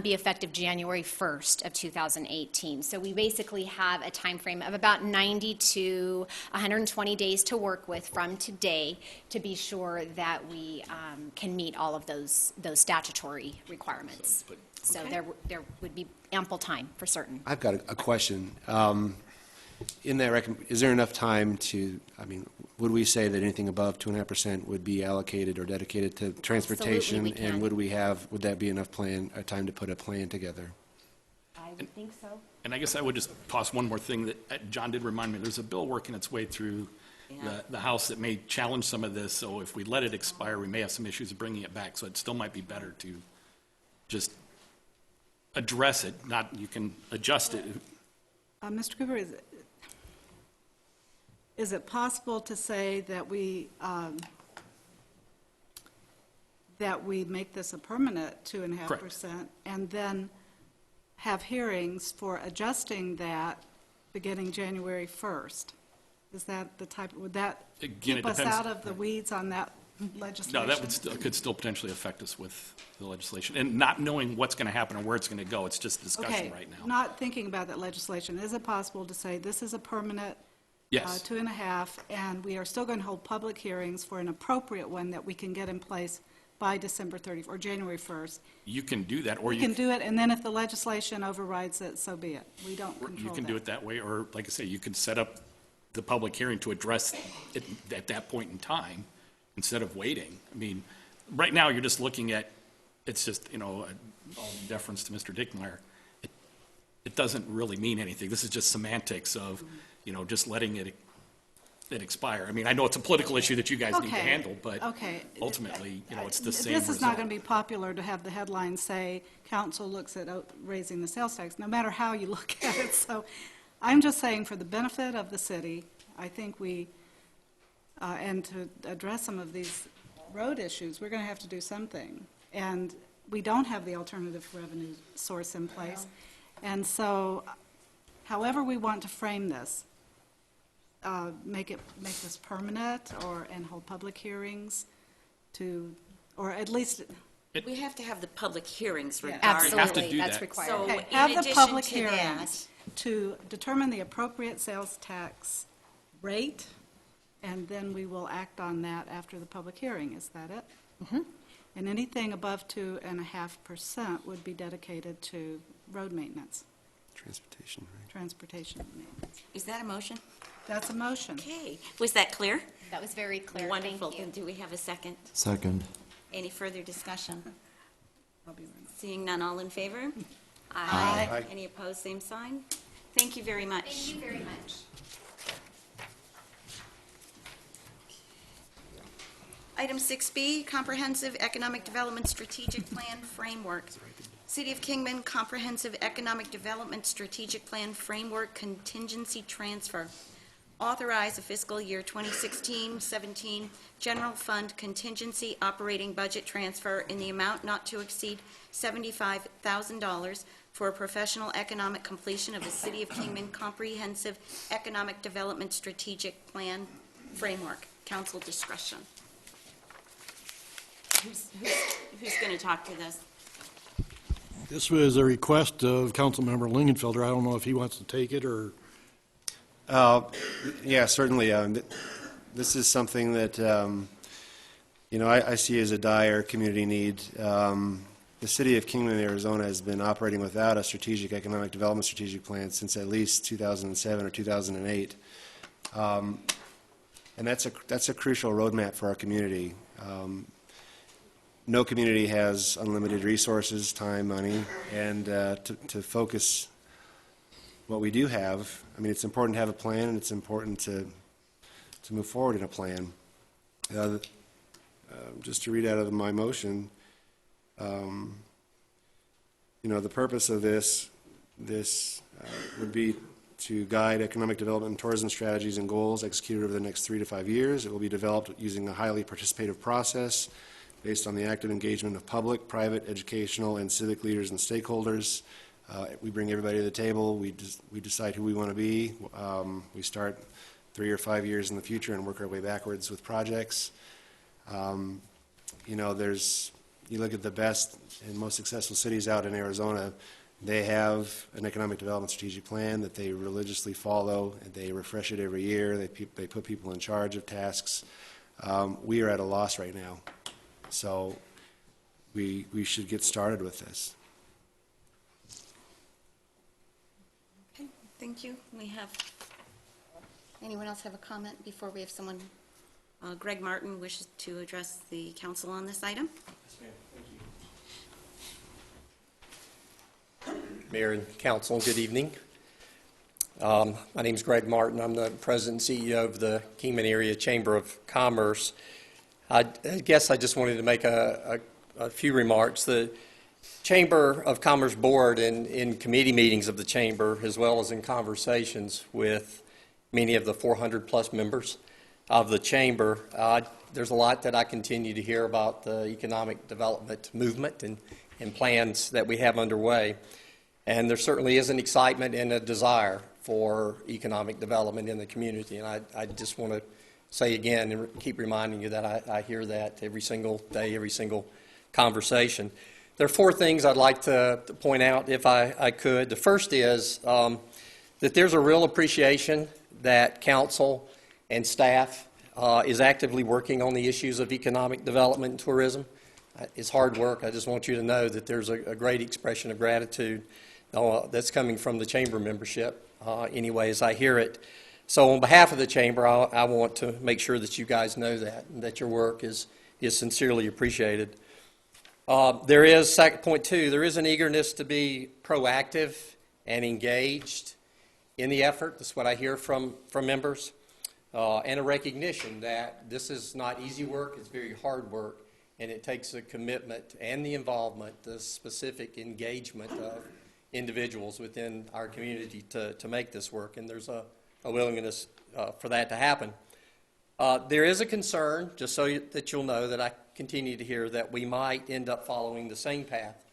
be effective January 1st of 2018. So we basically have a time frame of about 90 to 120 days to work with from today to be sure that we can meet all of those statutory requirements. So Okay. there would be ample time, for certain. I've got a question. In that, is there enough time to, I mean, would we say that anything above 2.5% would be allocated or dedicated to transportation? we can. And would that be enough time to put a plan together? I would think so. And I guess I would just toss one more thing that John did remind me, there's a bill working its way through the House that may challenge some of this, so if we let it expire, we may have some issues of bringing it back, so it still might be better to just address it, not, you can adjust it. Mr. Cooper, is it possible to say that we make this a permanent 2.5%, and then have hearings for adjusting that beginning January 1st? Is that the type, would that Again, it keep us depends. out of the weeds on that legislation? No, that could still potentially affect us with the legislation, and not knowing what's going to happen or where it's going to go, it's just discussion right now. Not thinking about that legislation, is it possible to say this is a permanent Yes. 2.5, and we are still going to hold public hearings for an appropriate one that we can get in place by December 30th or January 1st? You can do that, or We can do it, and then if the legislation overrides it, so be it. We don't control that. you can do it that way, or like I say, you can set up the public hearing to address it at that point in time, instead of waiting. I mean, right now, you're just looking at, it's just, all deference to Mr. Dickmeyer. It doesn't really mean anything. This is just semantics of, just letting it expire. I mean, I know it's a political issue that you guys need to Okay, handle, but okay. ultimately, it's the same This is not result. going to be popular to have the headline say, council looks at raising the sales tax, no matter how you look at it. So I'm just saying, for the benefit of the city, I think and to address some of these road issues, we're going to have to do something. And we don't have the alternative revenue source in place. And so, however we want to frame this, make this permanent and hold public hearings or at least, We have to have the public hearings Yeah. regardless. have to Absolutely, do that's that. required. So okay, in have the addition public to that, hearings to determine the appropriate sales tax rate, and then we will act on that after the public hearing. Is that it? Mm-hmm. And anything above 2.5% would be dedicated to road maintenance, Transportation, right? transportation maintenance. Is that a motion? That's a motion. Okay. Was that clear? That was very clear. Wonderful. Thank you. Then do we have a second? Second. Any further discussion? I'll be right back. Seeing none, all in favor? Aye. Aye. Any opposed, same sign? Thank you very much. Thank you very much. Item 6B, Comprehensive Economic Development Strategic Plan Framework. City of Kingman Comprehensive Economic Development Strategic Plan Framework Contingency Transfer. Authorize a fiscal year 2016-17 general fund contingency operating budget transfer in the amount not to exceed $75,000 for a professional economic completion of the City of Kingman Comprehensive Economic Development Strategic Plan Framework. Council discretion. Who's going to talk to this? This was a request of Councilmember Lingenfelder. I don't know if he wants to take it or... Yeah, certainly. This is something that, I see as a dire community need. The city of Kingman, Arizona has been operating without a strategic economic development strategic plan since at least 2007 or 2008. And that's a crucial roadmap for our community. No community has unlimited resources, time, money, and to focus what we do have, it's important to have a plan, and it's important to move forward in a plan. Just to read out of my motion, the purpose of this would be to guide economic development and tourism strategies and goals executed over the next 3 to 5 years. It will be developed using a highly participative process based on the active engagement of public, private, educational, and civic leaders and stakeholders. We bring everybody to the table. We decide who we want to be. We start 3 or 5 years in the future and work our way backwards with projects. You look at the best and most successful cities out in Arizona, they have an economic development strategic plan that they religiously follow, and they refresh it every year. They put people in charge of tasks. We are at a loss right now. So we should get started with this. Okay, thank you. Anyone else have a comment before we have someone? Greg Martin wishes to address the council on this item. Yes, ma'am. Thank you. Mayor and council, good evening. My name is Greg Martin. I'm the president and CEO of the Kingman Area Chamber of Commerce. I guess I just wanted to make a few remarks. The Chamber of Commerce Board, in committee meetings of the Chamber, as well as in conversations with many of the 400-plus members of the Chamber, there's a lot that I continue to hear about the economic development movement and plans that we have underway. And there certainly is an excitement and a desire for economic development in the community. And I just want to say again and keep reminding you that I hear that every single day, every single conversation. There are 4 things I'd like to point out if I could. The first is that there's a real appreciation that council and staff is actively working on the issues of economic development and tourism. It's hard work. I just want you to know that there's a great expression of gratitude that's coming from the Chamber membership, anyway, as I hear it. So on behalf of the Chamber, I want to make sure that you guys know that, and that your work is sincerely appreciated. There is, point 2, there is an eagerness to be proactive and engaged in the effort. That's what I hear from members. And a recognition that this is not easy work, it's very hard work, and it takes a commitment and the involvement, the specific engagement of individuals within our community to make this work, and there's a willingness for that to happen. There is a concern, just so that you'll know, that I continue to hear that we might end up following the same path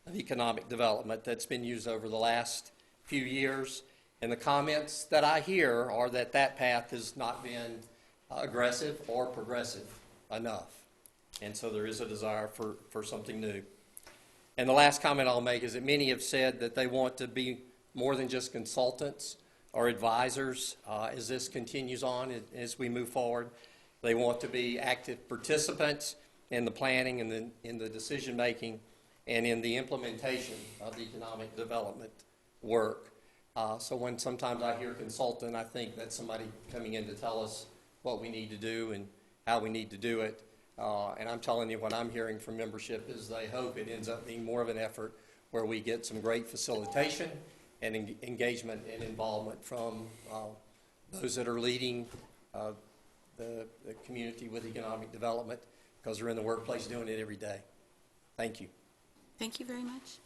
of economic development that's been used over the last few years, And the comments that I hear are that that path has not been aggressive or progressive enough. And so there is a desire for something new. And the last comment I'll make is that many have said that they want to be more than just consultants or advisors as this continues on, as we move forward. They want to be active participants in the planning and in the decision-making and in the implementation of economic development work. So when sometimes I hear consultant, I think that's somebody coming in to tell us what we need to do and how we need to do it. And I'm telling you, what I'm hearing from membership is they hope it ends up being more of an effort where we get some great facilitation and engagement and involvement from those that are leading the community with economic development, because they're in the workplace doing it every day. Thank you. Thank you very much.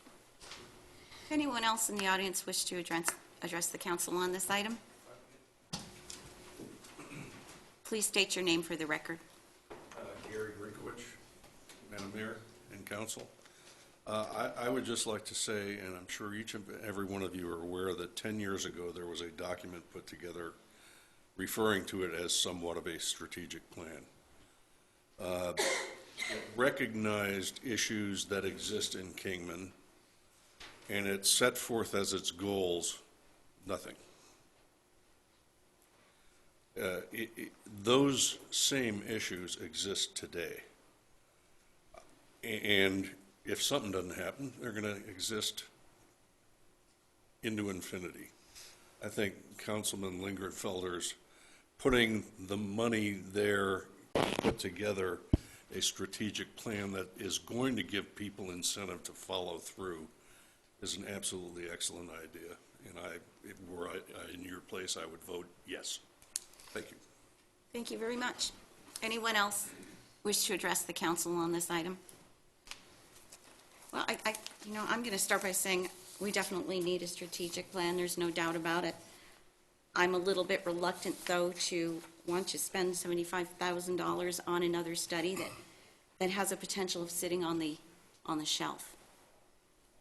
If anyone else in the audience wish to address the council on this item, please state your name for the record. Gary Grinkowicz, Madam Mayor and Council. I would just like to say, and I'm sure each and every one of you are aware, that 10 years ago there was a document put together referring to it as somewhat of a strategic plan. It recognized issues that exist in Kingman, and it set forth as its goals nothing. Those same issues exist today. And if something doesn't happen, they're going to exist into infinity. I think Councilman Lingerfelder's putting the money there to put together a strategic plan that is going to give people incentive to follow through is an absolutely excellent idea. And if were I in your place, I would vote yes. Thank you. Thank you very much. Anyone else wish to address the council on this item? Well, I'm going to start by saying we definitely need a strategic plan. There's no doubt about it. I'm a little bit reluctant, though, to want to spend $75,000 on another study that has a potential of sitting on the shelf.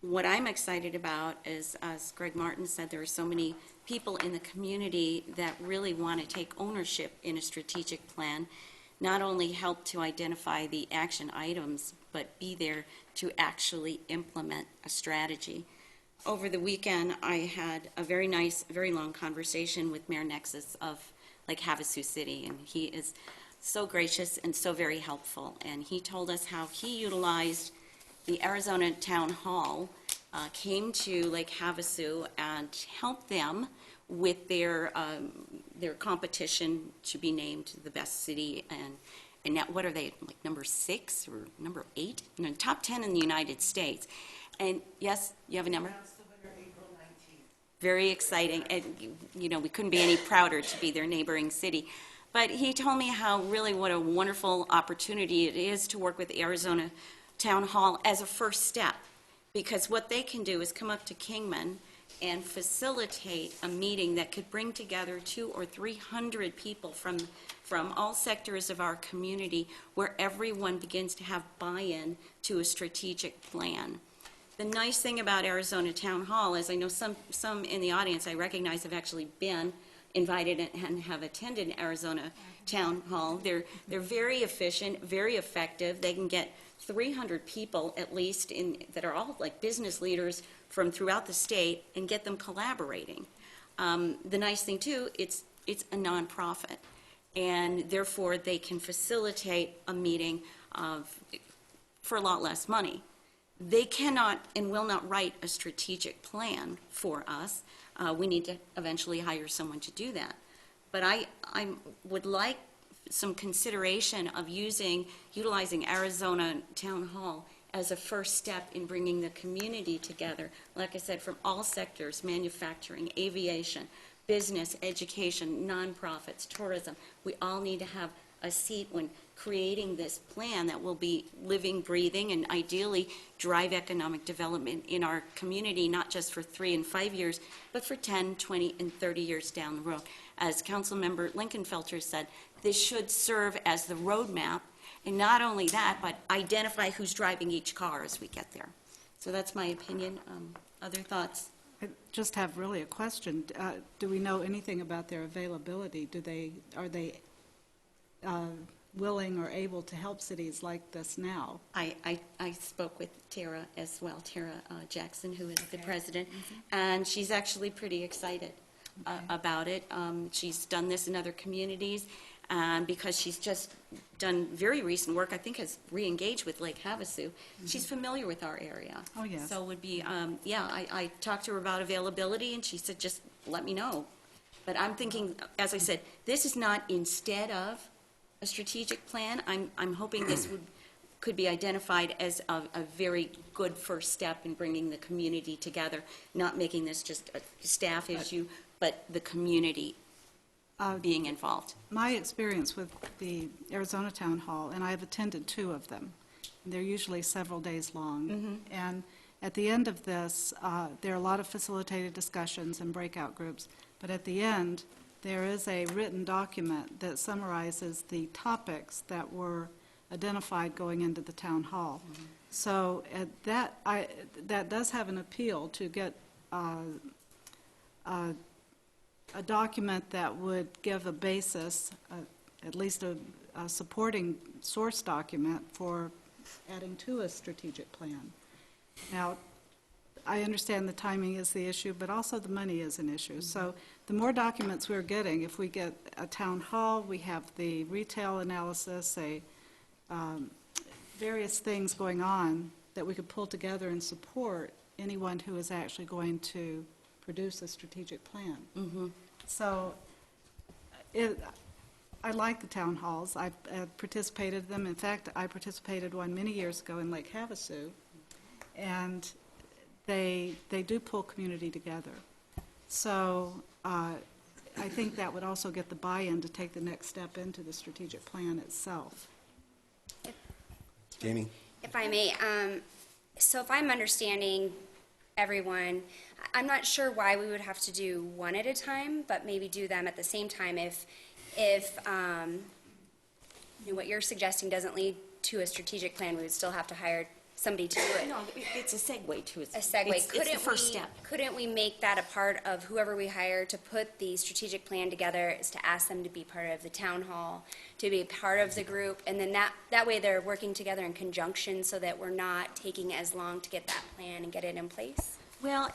What I'm excited about is, as Greg Martin said, there are so many people in the community that really want to take ownership in a strategic plan, not only help to identify the action items, but be there to actually implement a strategy. Over the weekend, I had a very nice, very long conversation with Mayor Nexus of Lake Havasu City, and he is so gracious and so very helpful. And he told us how he utilized the Arizona Town Hall, came to Lake Havasu and helped them with their competition to be named the best city. And now, what are they, like number 6 or number 8? In the top 10 in the United States. And yes, you have a number? Very exciting. And, we couldn't be any prouder to be their neighboring city. But he told me how really what a wonderful opportunity it is to work with Arizona Town Hall as a first step. Because what they can do is come up to Kingman and facilitate a meeting that could bring together 200 or 300 people from all sectors of our community, where everyone begins to have buy-in to a strategic plan. The nice thing about Arizona Town Hall is I know some in the audience I recognize have actually been invited and have attended Arizona Town Hall. They're very efficient, very effective. They can get 300 people at least that are all like business leaders from throughout the state and get them collaborating. The nice thing too, it's a nonprofit, and therefore they can facilitate a meeting for a lot less money. They cannot and will not write a strategic plan for us. We need to eventually hire someone to do that. But I would like some consideration of utilizing Arizona Town Hall as a first step in bringing the community together, like I said, from all sectors: manufacturing, aviation, business, education, nonprofits, tourism. We all need to have a seat when creating this plan that will be living, breathing, and ideally drive economic development in our community, not just for 3 and 5 years, but for 10, 20, and 30 years down the road. As Councilmember Lincolnfelter said, this should serve as the roadmap, and not only that, but identify who's driving each car as we get there. So that's my opinion. Other thoughts? I just have really a question. Do we know anything about their availability? Are they willing or able to help cities like this now? I spoke with Tara as well, Tara Jackson, who is the president, and she's actually pretty excited about it. She's done this in other communities, and because she's just done very recent work, I think has re-engaged with Lake Havasu, she's familiar with our area. Oh, yes. So it would be, I talked to her about availability, and she said, just let me know. But I'm thinking, as I said, this is not instead of a strategic plan. I'm hoping this could be identified as a very good first step in bringing the community together, not making this just a staff issue, but the community being involved. My experience with the Arizona Town Hall, and I've attended 2 of them, and they're usually several days long, and at the end of this, there are a lot of facilitated discussions and breakout groups, but at the end, there is a written document that summarizes the topics that were identified going into the town hall. So that does have an appeal to get a document that would give a basis, at least a supporting source document for adding to a strategic plan. Now, I understand the timing is the issue, but also the money is an issue. So the more documents we're getting, if we get a town hall, we have the retail analysis, various things going on that we could pull together and support anyone who is actually going to produce a strategic plan. So I like the town halls. I've participated in them. In fact, I participated one many years ago in Lake Havasu, and they do pull community together. So I think that would also get the buy-in to take the next step into the strategic plan itself. Jamie? If I may, so if I'm understanding everyone, I'm not sure why we would have to do one at a time, but maybe do them at the same time if what you're suggesting doesn't lead to a strategic plan, we would still have to hire somebody to do it. No, it's a segue to it. A segue. It's the first step. Couldn't we make that a part of whoever we hire to put the strategic plan together, is to ask them to be part of the town hall, to be part of the group, and then that way they're working together in conjunction so that we're not taking as long to get that plan and get it in place? Well,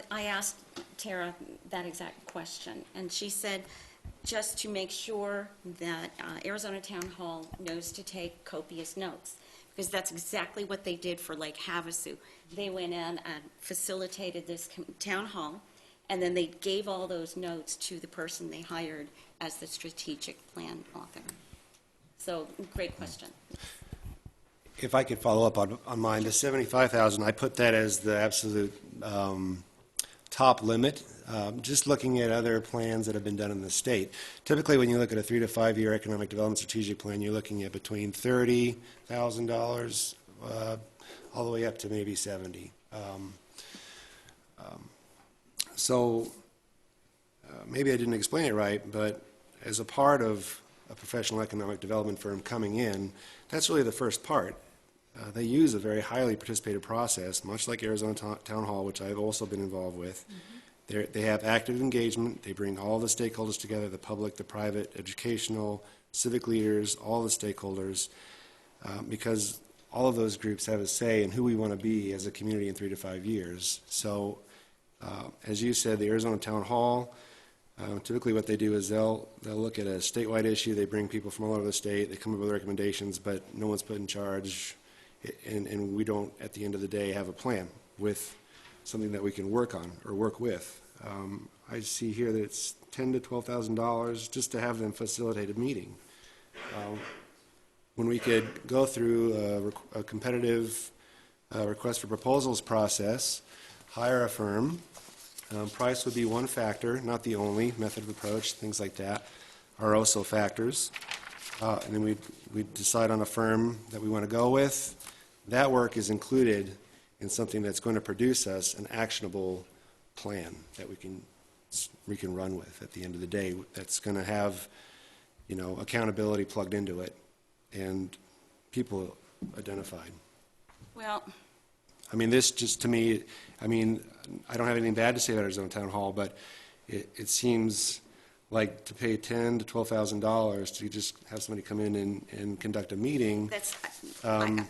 I asked Tara that exact question, and she said just to make sure that Arizona Town Hall knows to take copious notes, because that's exactly what they did for Lake Havasu. They went in and facilitated this town hall, and then they gave all those notes to the person they hired as the strategic plan author. So, great question. If I could follow up on mine, the 75,000, I put that as the absolute top limit. Just looking at other plans that have been done in the state, typically when you look at a 3 to 5 year economic development strategic plan, you're looking at between $30,000 all the way up to maybe $70,000. So maybe I didn't explain it right, but as a part of a professional economic development firm coming in, that's really the first part. They use a very highly participated process, much like Arizona Town Hall, which I've also been involved with. They have active engagement. They bring all the stakeholders together, the public, the private, educational, civic leaders, all the stakeholders, because all of those groups have a say in who we want to be as a community in 3 to 5 years. So, as you said, the Arizona Town Hall, typically what they do is they'll look at a statewide issue. They bring people from all over the state. They come up with recommendations, but no one's put in charge, and we don't, at the end of the day, have a plan with something that we can work on or work with. I see here that it's $10,000 to $12,000 just to have them facilitate a meeting. When we could go through a competitive request for proposals process, hire a firm. Price would be one factor, not the only. Method of approach, things like that are also factors. And then we'd decide on a firm that we want to go with. That work is included in something that's going to produce us an actionable plan that we can run with at the end of the day. That's going to have, accountability plugged into it and people identified. Well, I mean, this just to me, I mean, I don't have anything bad to say about Arizona Town Hall, but it seems like to pay $10,000 to $12,000 to just have somebody come in and conduct a meeting. That's, I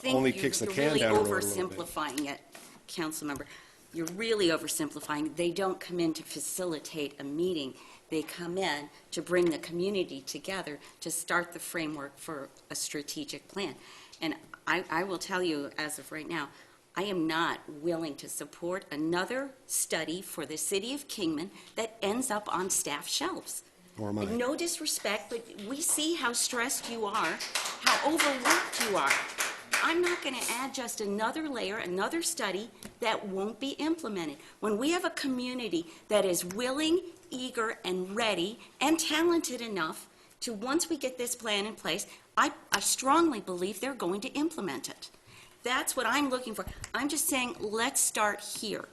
only think kicks the you're can really down the road a little bit. oversimplifying it, Councilmember. You're really oversimplifying. They don't come in to facilitate a meeting. They come in to bring the community together to start the framework for a strategic plan. And I will tell you, as of right now, I am not willing to support another study for the city of Kingman that ends up on staff shelves. Nor am I. No disrespect, but we see how stressed you are, how overworked you are. I'm not going to add just another layer, another study that won't be implemented. When we have a community that is willing, eager, and ready, and talented enough to, once we get this plan in place, I strongly believe they're going to implement it. That's what I'm looking for. I'm just saying, let's start here.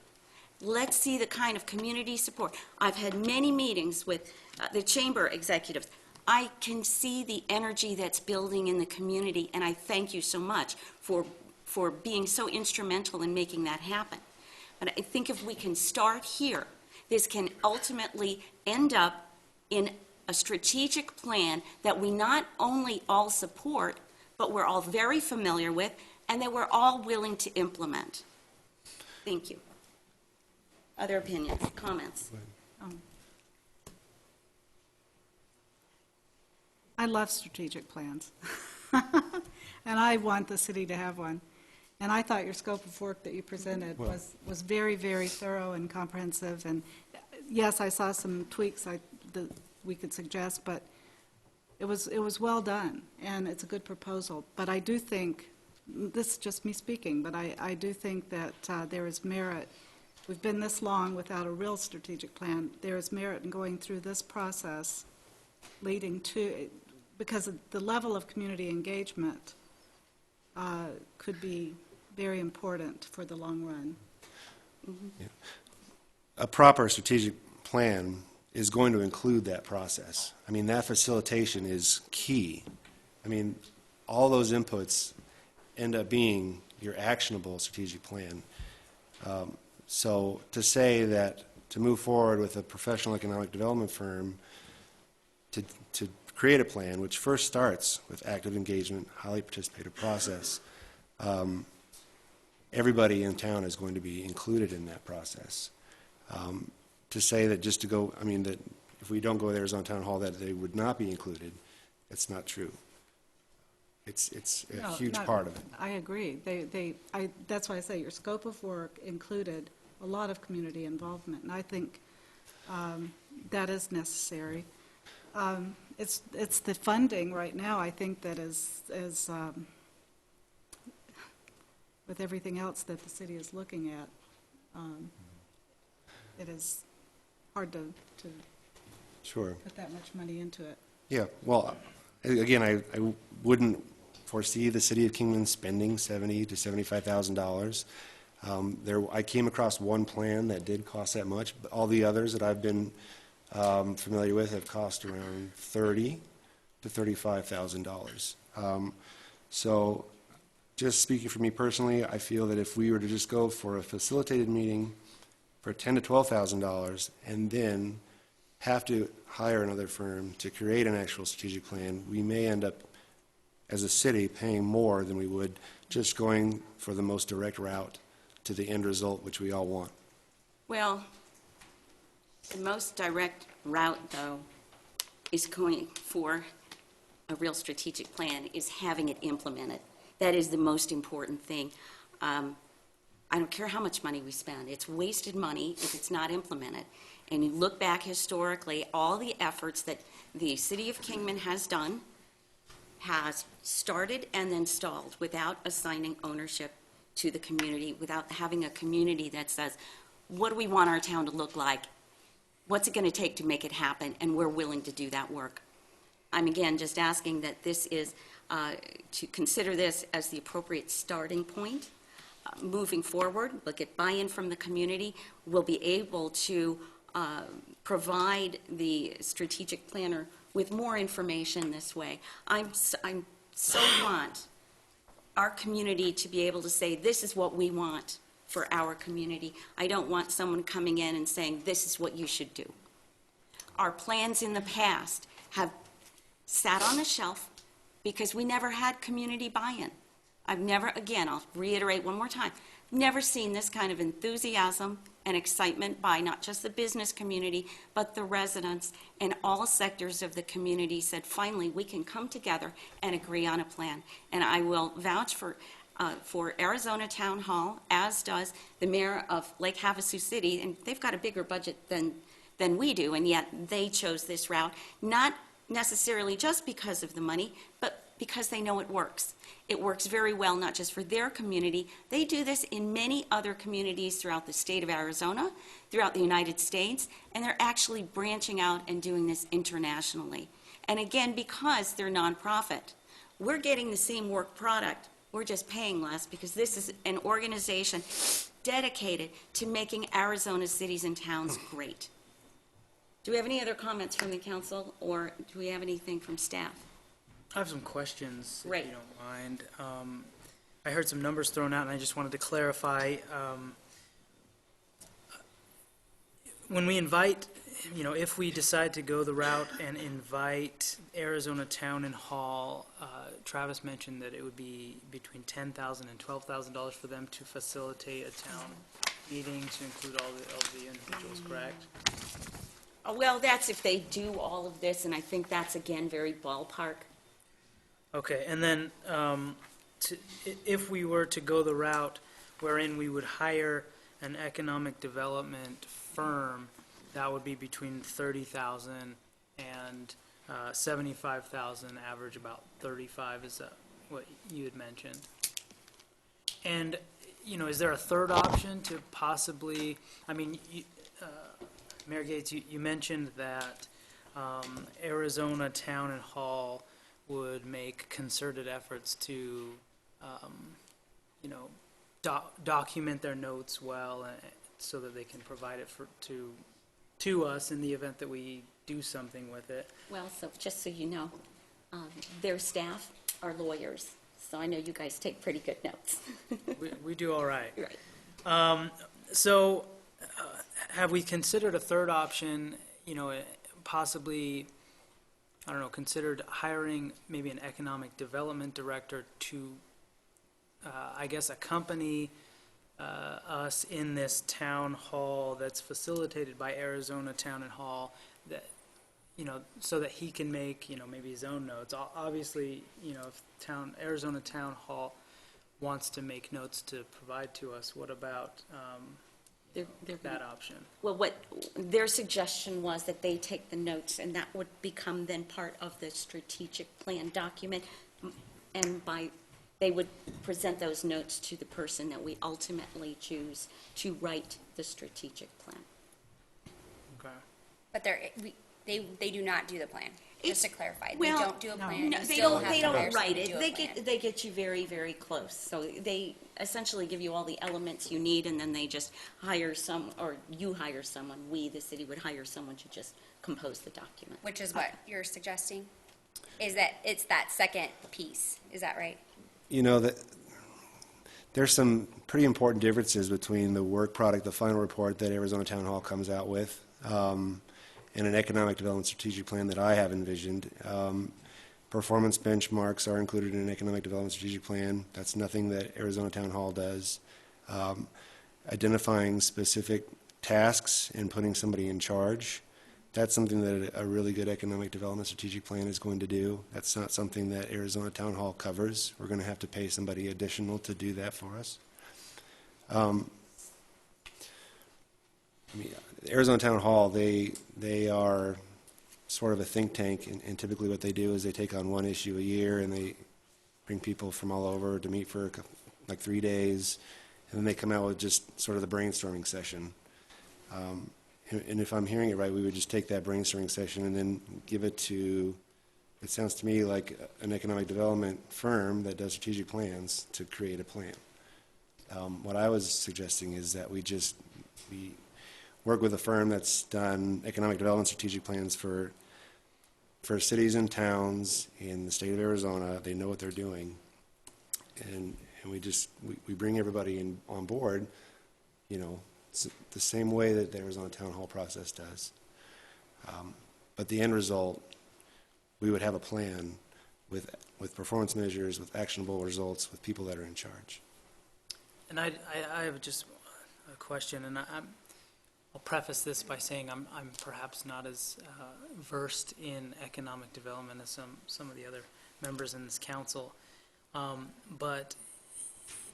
Let's see the kind of community support. I've had many meetings with the chamber executives. I can see the energy that's building in the community, and I thank you so much for being so instrumental in making that happen. But I think if we can start here, this can ultimately end up in a strategic plan that we not only all support, but we're all very familiar with, and that we're all willing to implement. Thank you. Other opinions, comments? I love strategic plans. And I want the city to have one. And I thought your scope of work that you presented was very, very thorough and comprehensive. And yes, I saw some tweaks that we could suggest, but it was well done, and it's a good proposal. But I do think, this is just me speaking, but I do think that there is merit. We've been this long without a real strategic plan. There is merit in going through this process, leading to, because of the level of community engagement could be very important for the long run. Yeah. A proper strategic plan is going to include that process. I mean, that facilitation is key. I mean, all those inputs end up being your actionable strategic plan. So to say that to move forward with a professional economic development firm to create a plan, which first starts with active engagement, highly participative process, everybody in town is going to be included in that process. To say that just to go, I mean, that if we don't go to Arizona Town Hall, that they would not be included, it's not true. It's a huge part of it. I agree. That's why I say your scope of work included a lot of community involvement, and I think that is necessary. It's the funding right now, I think, that is with everything else that the city is looking at, it is hard to Sure. put that much money into it. Yeah, well, again, I wouldn't foresee the city of Kingman spending $70,000 to $75,000. I came across one plan that did cost that much, but all the others that I've been familiar with have cost around $30,000 to $35,000. So, just speaking for me personally, I feel that if we were to just go for a facilitated meeting for $10,000 to $12,000 and then have to hire another firm to create an actual strategic plan, we may end up, as a city, paying more than we would just going for the most direct route to the end result, which we all want. Well, the most direct route, though, is going for a real strategic plan, is having it implemented. That is the most important thing. I don't care how much money we spend. It's wasted money if it's not implemented. And you look back historically, all the efforts that the city of Kingman has done has started and then stalled without assigning ownership to the community, without having a community that says, what do we want our town to look like? What's it going to take to make it happen? And we're willing to do that work. I'm again just asking that this is, to consider this as the appropriate starting point. Moving forward, we'll get buy-in from the community. We'll be able to provide the strategic planner with more information this way. I so want our community to be able to say, this is what we want for our community. I don't want someone coming in and saying, this is what you should do. Our plans in the past have sat on a shelf because we never had community buy-in. I've never, again, I'll reiterate one more time, never seen this kind of enthusiasm and excitement by not just the business community, but the residents and all sectors of the community said, finally, we can come together and agree on a plan. And I will vouch for Arizona Town Hall, as does the mayor of Lake Havasu City, and they've got a bigger budget than we do, and yet they chose this route, not necessarily just because of the money, but because they know it works. It works very well, not just for their community. They do this in many other communities throughout the state of Arizona, throughout the United States, and they're actually branching out and doing this internationally. And again, because they're nonprofit, we're getting the same work product. We're just paying less because this is an organization dedicated to making Arizona cities and towns great. Do we have any other comments from the council, or do we have anything from staff? I have some questions, Right. if you don't mind. I heard some numbers thrown out, and I just wanted to clarify. When we invite, if we decide to go the route and invite Arizona Town and Hall, Travis mentioned that it would be between $10,000 and $12,000 for them to facilitate a town meeting to include all the individuals, correct? Well, that's if they do all of this, and I think that's, again, very ballpark. Okay, and then if we were to go the route wherein we would hire an economic development firm, that would be between $30,000 and $75,000, average about $35,000. Is that what you had mentioned? And is there a third option to possibly? I mean, Mayor Gates, you mentioned that Arizona Town and Hall would make concerted efforts to, document their notes well, so that they can provide it to us in the event that we do something with it. Well, so just so you know, their staff are lawyers, so I know you guys take pretty good notes. We do all right. Right. So, have we considered a third option, possibly, I don't know, considered hiring maybe an economic development director to, I guess, accompany us in this town hall that's facilitated by Arizona Town and Hall, that, so that he can make, maybe his own notes. Obviously, if Arizona Town Hall wants to make notes to provide to us, what about that option? Well, what their suggestion was that they take the notes, and that would become then part of the strategic plan document, and they would present those notes to the person that we ultimately choose to write the strategic plan. Okay. But they do not do the plan, just to clarify. Well, they don't do a plan. No, You they still don't. have They to hire don't someone write to it. do a plan. They get you very, very close. So they essentially give you all the elements you need, and then they just hire you hire someone. We, the city, would hire someone to just compose the document. Which is what you're suggesting? Is that it's that second piece? Is that right? There's some pretty important differences between the work product, the final report that Arizona Town Hall comes out with, and an economic development strategic plan that I have envisioned. Performance benchmarks are included in an economic development strategic plan. That's nothing that Arizona Town Hall does. Identifying specific tasks and putting somebody in charge, that's something that a really good economic development strategic plan is going to do. That's not something that Arizona Town Hall covers. We're going to have to pay somebody additional to do that for us. Arizona Town Hall, they are sort of a think tank, and typically what they do is they take on one issue a year, and they bring people from all over to meet for like 3 days, and then they come out with just sort of the brainstorming session. And if I'm hearing it right, we would just take that brainstorming session and then give it to, it sounds to me like an economic development firm that does strategic plans to create a plan. What I was suggesting is that we work with a firm that's done economic development strategic plans for cities and towns in the state of Arizona. They know what they're doing. and we bring everybody on board, the same way that the Arizona Town Hall process does. But the end result, we would have a plan with performance measures, with actionable results, with people that are in charge. And I have just a question, and I'll preface this by saying I'm perhaps not as versed in economic development as some of the other members in this council. But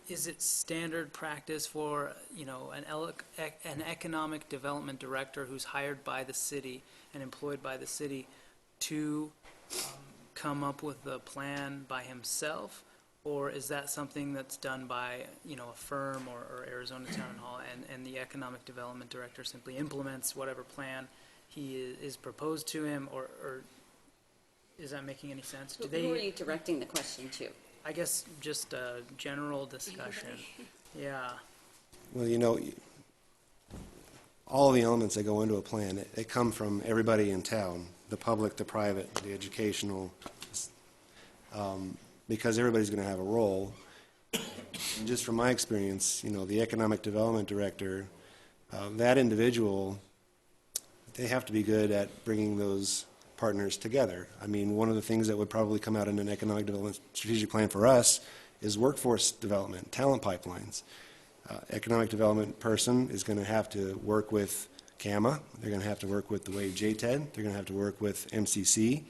is it standard practice for, an economic development director who's hired by the city and employed by the city to come up with a plan by himself? Or is that something that's done by, a firm or Arizona Town Hall, and the economic development director simply implements whatever plan he is proposed to him, or is that making any sense? Who are you directing the question to? I guess just a general discussion. Yeah. Well, all of the elements that go into a plan, they come from everybody in town, the public, the private, the educational, because everybody's going to have a role. And just from my experience, the economic development director, that individual, they have to be good at bringing those partners together. I mean, one of the things that would probably come out in an economic development strategic plan for us is workforce development, talent pipelines. Economic development person is going to have to work with CAMA, they're going to have to work with the WAVE JTED, they're going to have to work with MCC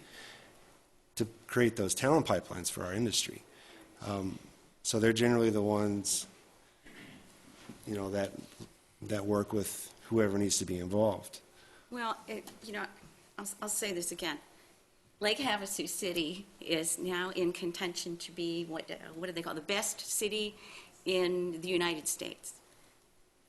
to create those talent pipelines for our industry. So they're generally the ones, that work with whoever needs to be involved. Well, I'll say this again. Lake Havasu City is now in contention to be, what do they call it, the best city in the United States.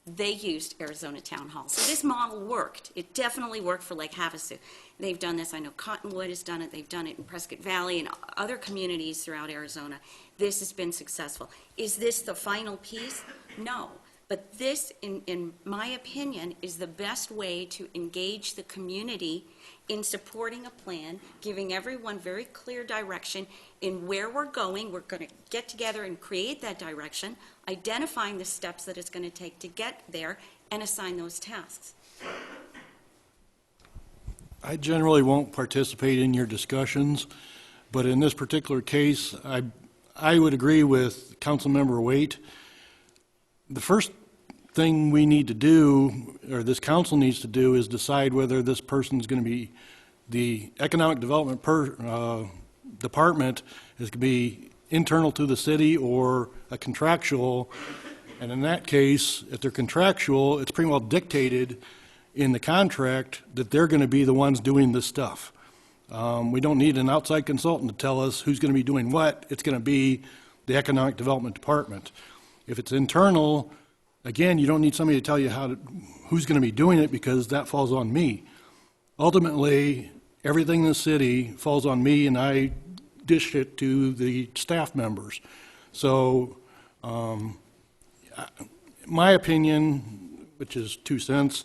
They used Arizona Town Hall. So this model worked. It definitely worked for Lake Havasu. They've done this. I know Cottonwood has done it. They've done it in Prescott Valley and other communities throughout Arizona. This has been successful. Is this the final piece? No. But this, in my opinion, is the best way to engage the community in supporting a plan, giving everyone very clear direction in where we're going. We're going to get together and create that direction, identifying the steps that it's going to take to get there, and assign those tasks. I generally won't participate in your discussions, but in this particular case, I would agree with Councilmember Waite. The first thing we need to do, or this council needs to do, is decide whether this person's going to be, the economic development department is going to be internal to the city or a contractual. And in that case, if they're contractual, it's pretty well dictated in the contract that they're going to be the ones doing this stuff. We don't need an outside consultant to tell us who's going to be doing what. It's going to be the economic development department. If it's internal, again, you don't need somebody to tell you who's going to be doing it, because that falls on me. Ultimately, everything in the city falls on me, and I dish it to the staff members. So, my opinion, which is 2 cents,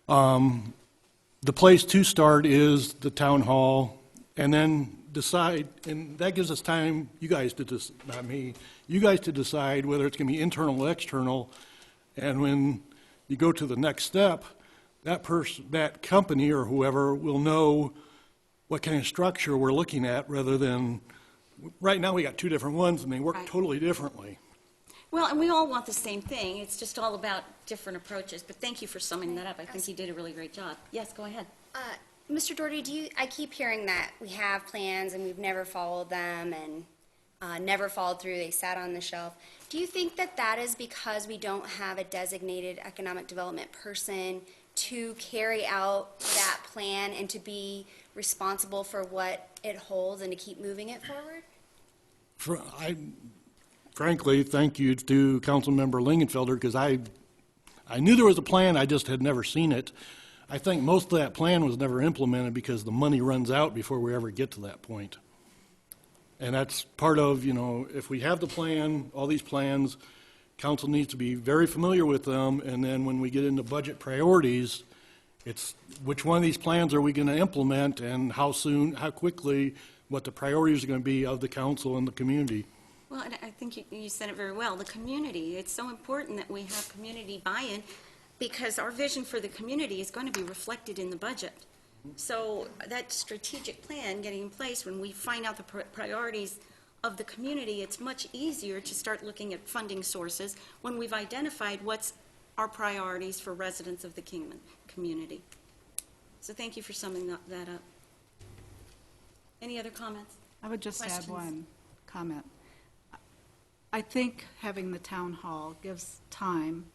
the place to start is the town hall, and then decide, and that gives us time, you guys to not me, you guys to decide whether it's going to be internal or external. And when you go to the next step, that person, that company or whoever will know what kind of structure we're looking at, rather than, right now we got 2 different ones and they work totally differently. Well, and we all want the same thing. It's just all about different approaches. But thank you for summing that up. I think you did a really great job. Yes, go ahead. Mr. Doherty, I keep hearing that we have plans and we've never followed them and never followed through, they sat on the shelf. Do you think that that is because we don't have a designated economic development person to carry out that plan and to be responsible for what it holds and to keep moving it forward? Frankly, thank you to Councilmember Lingenfelder, because I knew there was a plan, I just had never seen it. I think most of that plan was never implemented because the money runs out before we ever get to that point. And that's part of, if we have the plan, all these plans, council needs to be very familiar with them, and then when we get into budget priorities, it's which one of these plans are we going to implement, and how soon, how quickly, what the priorities are going to be of the council and the community. Well, and I think you said it very well, the community. It's so important that we have community buy-in because our vision for the community is going to be reflected in the budget. So that strategic plan getting in place, when we find out the priorities of the community, it's much easier to start looking at funding sources when we've identified what's our priorities for residents of the Kingman community. So thank you for summing that up. Any other comments? I would just add Questions? one comment. I think having the town hall gives time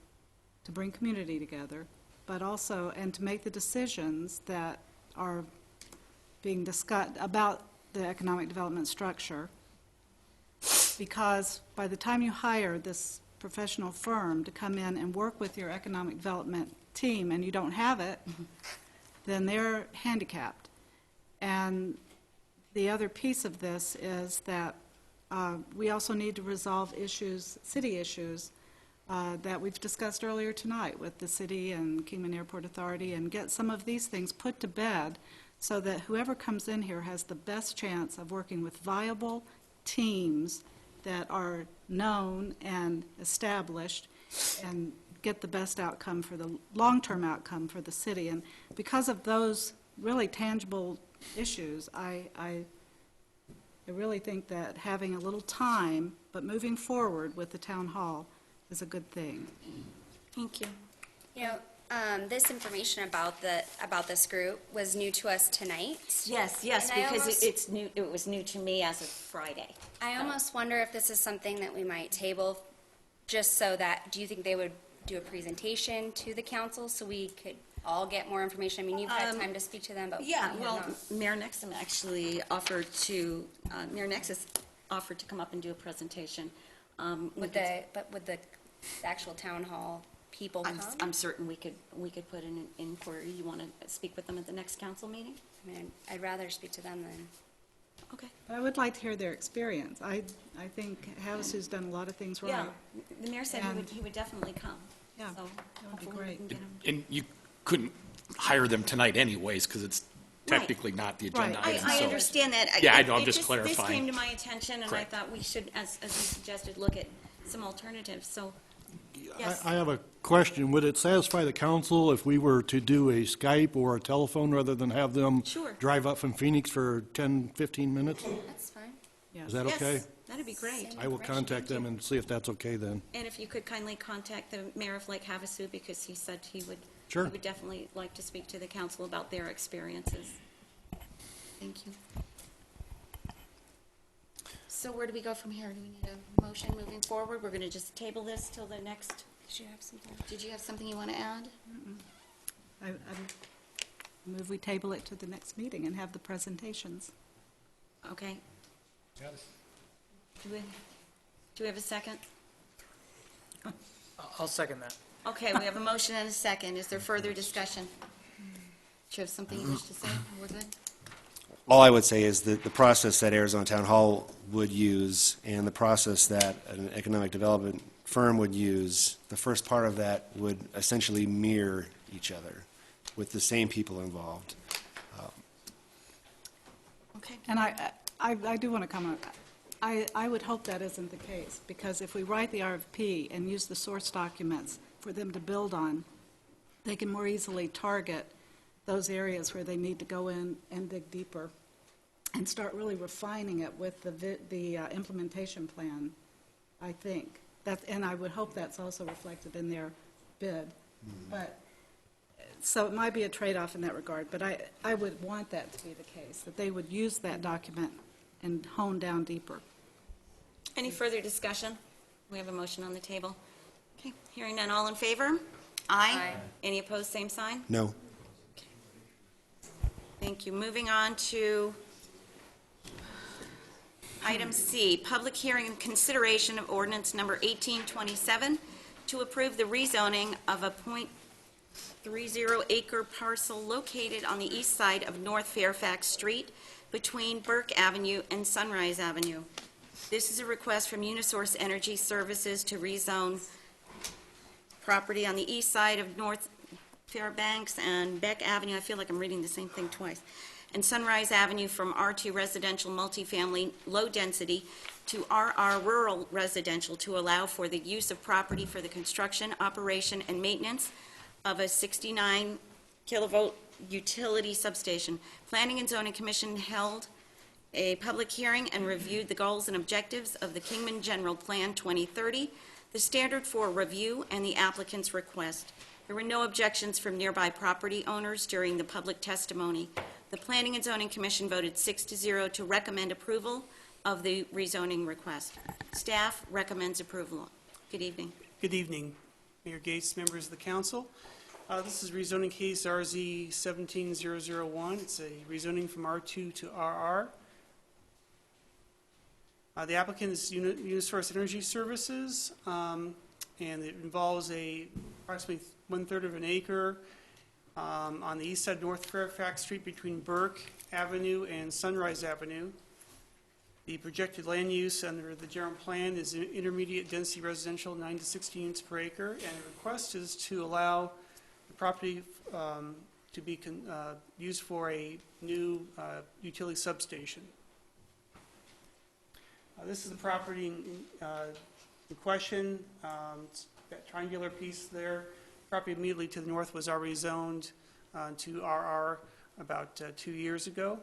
to bring community together, but also, and to make the decisions that are being discussed about the economic development structure, because by the time you hire this professional firm to come in and work with your economic development team and you don't have it, then they're handicapped. And the other piece of this is that we also need to resolve issues, city issues, that we've discussed earlier tonight with the city and Kingman Airport Authority, and get some of these things put to bed so that whoever comes in here has the best chance of working with viable teams that are known and established and get the best outcome for the long-term outcome for the city. And because of those really tangible issues, I really think that having a little time, but moving forward with the town hall is a good thing. Thank you. You know, this information about this group was new to us tonight. Yes, And I because almost- it's new. It was new to me as of Friday. I almost wonder if this is something that we might table, just so that, do you think they would do a presentation to the council so we could all get more information? I mean, you've had time to speak to them, but Yeah, we have well, not. Mayor Nexus actually offered to, come up and do a presentation. Would the actual town hall people come? I'm certain we could put in an inquiry. You want to speak with them at the next council meeting? I mean, I'd rather speak to them than. Okay. But I would like to hear their experience. I think Havasu's done a lot of things right. Yeah, the mayor said And- he would definitely come. Yeah, So that would be hopefully we great. can get him. And you couldn't hire them tonight anyways, because it's technically not the agenda Right. item. I so- understand that. Yeah, I know, I'm It just This clarifying. came to my attention, and I Correct. thought we should, as you suggested, look at some alternatives, so, yes. I have a question. Would it satisfy the council if we were to do a Skype or a telephone rather than have them Sure. drive up from Phoenix for 10, 15 minutes? That's fine. Is that okay? Yes, that'd be great. I will contact them and see if that's okay then. And if you could kindly contact the mayor of Lake Havasu, because he said he would. Sure. He would definitely like to speak to the council about their experiences. Thank you. So where do we go from here? Do we need a motion moving forward? We're going to just table this till the next. Did you have something you want to add? I move we table it to the next meeting and have the presentations. Okay. Do we have a second? I'll second that. Okay, we have a motion and a second. Is there further discussion? Do you have something you wish to say? We're good? All I would say is that the process that Arizona Town Hall would use and the process that an economic development firm would use, the first part of that would essentially mirror each other with the same people involved. Okay. And I do want to comment. I would hope that isn't the case, because if we write the RFP and use the source documents for them to build on, they can more easily target those areas where they need to go in and dig deeper and start really refining it with the implementation plan, I think. And I would hope that's also reflected in their bid. But, so it might be a trade-off in that regard, but I would want that to be the case, that they would use that document and hone down deeper. Any further discussion? We have a motion on the table. Okay, hearing none, all in favor? Aye. Any opposed, same sign? No. Thank you. Moving on to item C, public hearing and consideration of ordinance number 1827 to approve the rezoning of a .30 acre parcel located on the east side of North Fairfax Street between Burke Avenue and Sunrise Avenue. This is a request from Unisource Energy Services to rezone property on the east side of North Fairbanks and Beck Avenue. I feel like I'm reading the same thing twice. and Sunrise Avenue from R2 residential multifamily low density to RR rural residential to allow for the use of property for the construction, operation, and maintenance of a 69 kilovolt utility substation. Planning and Zoning Commission held a public hearing and reviewed the goals and objectives of the Kingman General Plan 2030, the standard for review, and the applicant's request. There were no objections from nearby property owners during the public testimony. The Planning and Zoning Commission voted 6-0 to recommend approval of the rezoning request. Staff recommends approval. Good evening. Good evening, Mayor Gates, members of the council. This is rezoning case RZ 17001. It's a rezoning from R2 to RR. The applicant is Unisource Energy Services, and it involves approximately 1/3 of an acre on the east side of North Fairfax Street between Burke Avenue and Sunrise Avenue. The projected land use under the general plan is intermediate density residential, 9 to 16 units per acre, and the request is to allow the property to be used for a new utility substation. This is the property in question. It's that triangular piece there. Property immediately to the north was already zoned to RR about 2 years ago.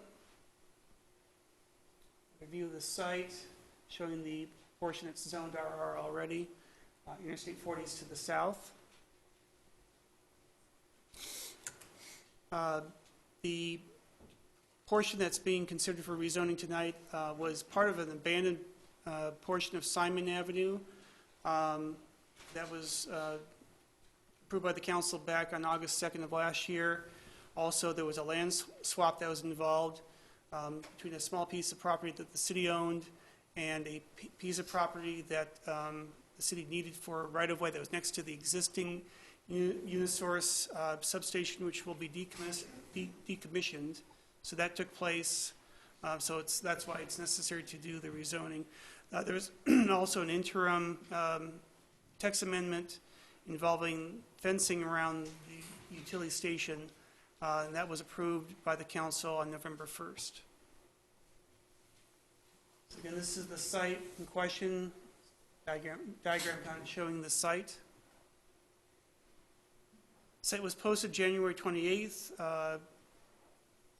Review of the site showing the portion that's zoned RR already. Interstate 40 is to the south. The portion that's being considered for rezoning tonight was part of an abandoned portion of Simon Avenue that was approved by the council back on August 2nd of last year. Also, there was a land swap that was involved between a small piece of property that the city owned and a piece of property that the city needed for right-of-way that was next to the existing Unisource substation, which will be decommissioned. So that took place. That's why it's necessary to do the rezoning. There's also an interim text amendment involving fencing around the utility station, and that was approved by the council on November 1st. So again, this is the site in question, diagram kind of showing the site. Site was posted January 28th.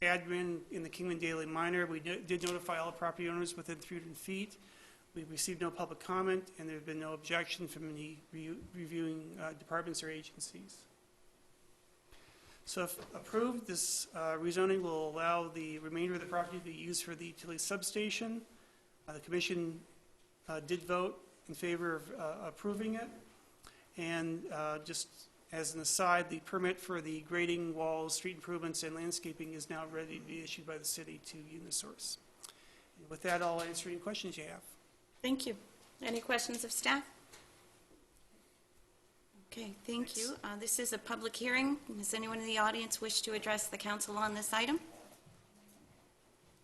Ad ran in the Kingman Daily Miner. We did notify all property owners within 300 feet. We received no public comment, and there have been no objection from any reviewing departments or agencies. So if approved, this rezoning will allow the remainder of the property to be used for the utility substation. The commission did vote in favor of approving it. And just as an aside, the permit for the grading, walls, street improvements, and landscaping is now ready to be issued by the city to Unisource. And with that, I'll answer any questions you have. Thank you. Any questions of staff? Okay, thank you. This is a public hearing. Does anyone in the audience wish to address the council on this item?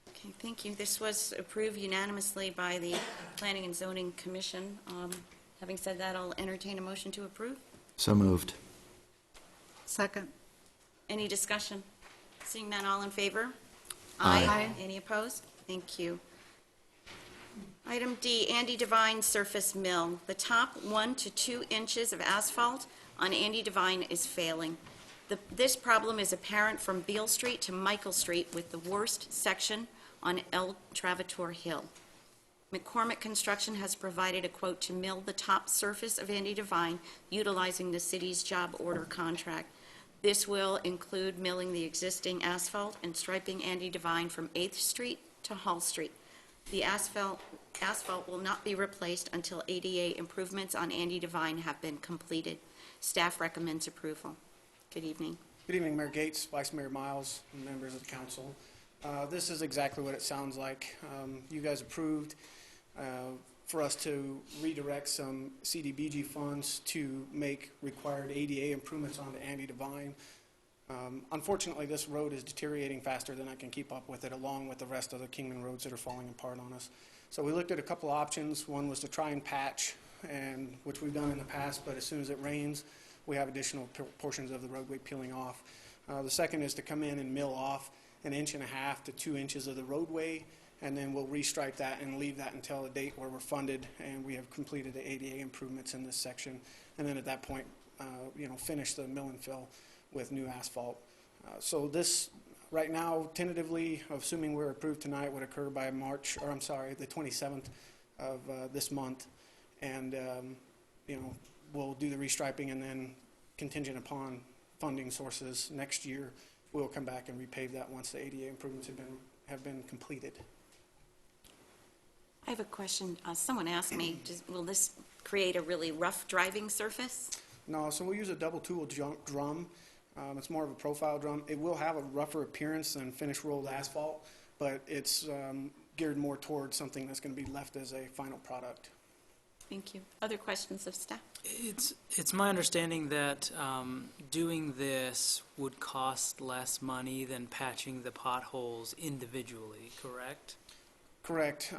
Okay, thank you. This was approved unanimously by the Planning and Zoning Commission. Having said that, I'll entertain a motion to approve. So moved. Second. Any discussion? Seeing none, all in favor? Aye. Aye. Any opposed? Thank you. Item D, Andy Devine Surface Mill. The top 1 to 2 inches of asphalt on Andy Devine is failing. This problem is apparent from Beale Street to Michael Street, with the worst section on El Travator Hill. McCormick Construction has provided a quote to mill the top surface of Andy Devine utilizing the city's job order contract. This will include milling the existing asphalt and striping Andy Devine from 8th Street to Hall Street. The asphalt will not be replaced until ADA improvements on Andy Devine have been completed. Staff recommends approval. Good evening. Good evening, Mayor Gates, Vice Mayor Miles, and members of the council. This is exactly what it sounds like. You guys approved for us to redirect some CDBG funds to make required ADA improvements onto Andy Devine. Unfortunately, this road is deteriorating faster than I can keep up with it, along with the rest of the Kingman roads that are falling apart on us. So we looked at a couple of options. One was to try and patch, which we've done in the past, but as soon as it rains, we have additional portions of the roadway peeling off. The second is to come in and mill off 1.5 inches to 2 inches of the roadway, and then we'll restripe that and leave that until a date where we're funded and we have completed the ADA improvements in this section. And then at that point, finish the mill and fill with new asphalt. So this, right now, tentatively, assuming we're approved tonight, would occur by the 27th of this month. And, we'll do the restriping, and then contingent upon funding sources next year, we'll come back and repave that once the ADA improvements have been completed. I have a question. Someone asked me, will this create a really rough driving surface? No, so we'll use a double tool drum. It's more of a profile drum. It will have a rougher appearance than finished rolled asphalt, but it's geared more towards something that's going to be left as a final product. Thank you. Other questions of staff? It's my understanding that doing this would cost less money than patching the potholes individually, correct? Correct.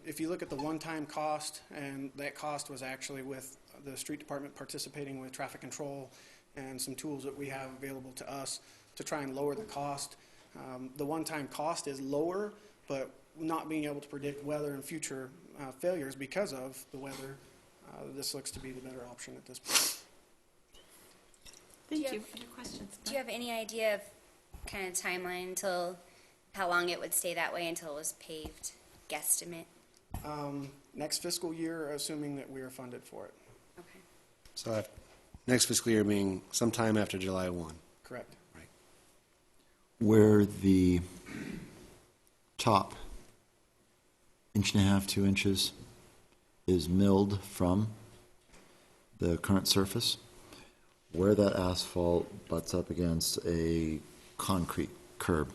If you look at the one-time cost, and that cost was actually with the street department participating with traffic control and some tools that we have available to us to try and lower the cost. The one-time cost is lower, but not being able to predict weather and future failures because of the weather, this looks to be the better option at this point. Thank you. Other questions? Do you have any idea of kind of timeline until how long it would stay that way until it was paved? Guesstimate? Next fiscal year, assuming that we are funded for it. Okay. So next fiscal year being sometime after July 1. Correct. Right. Where the top 1.5 to 2 inches is milled from the current surface, where that asphalt butts up against a concrete curb,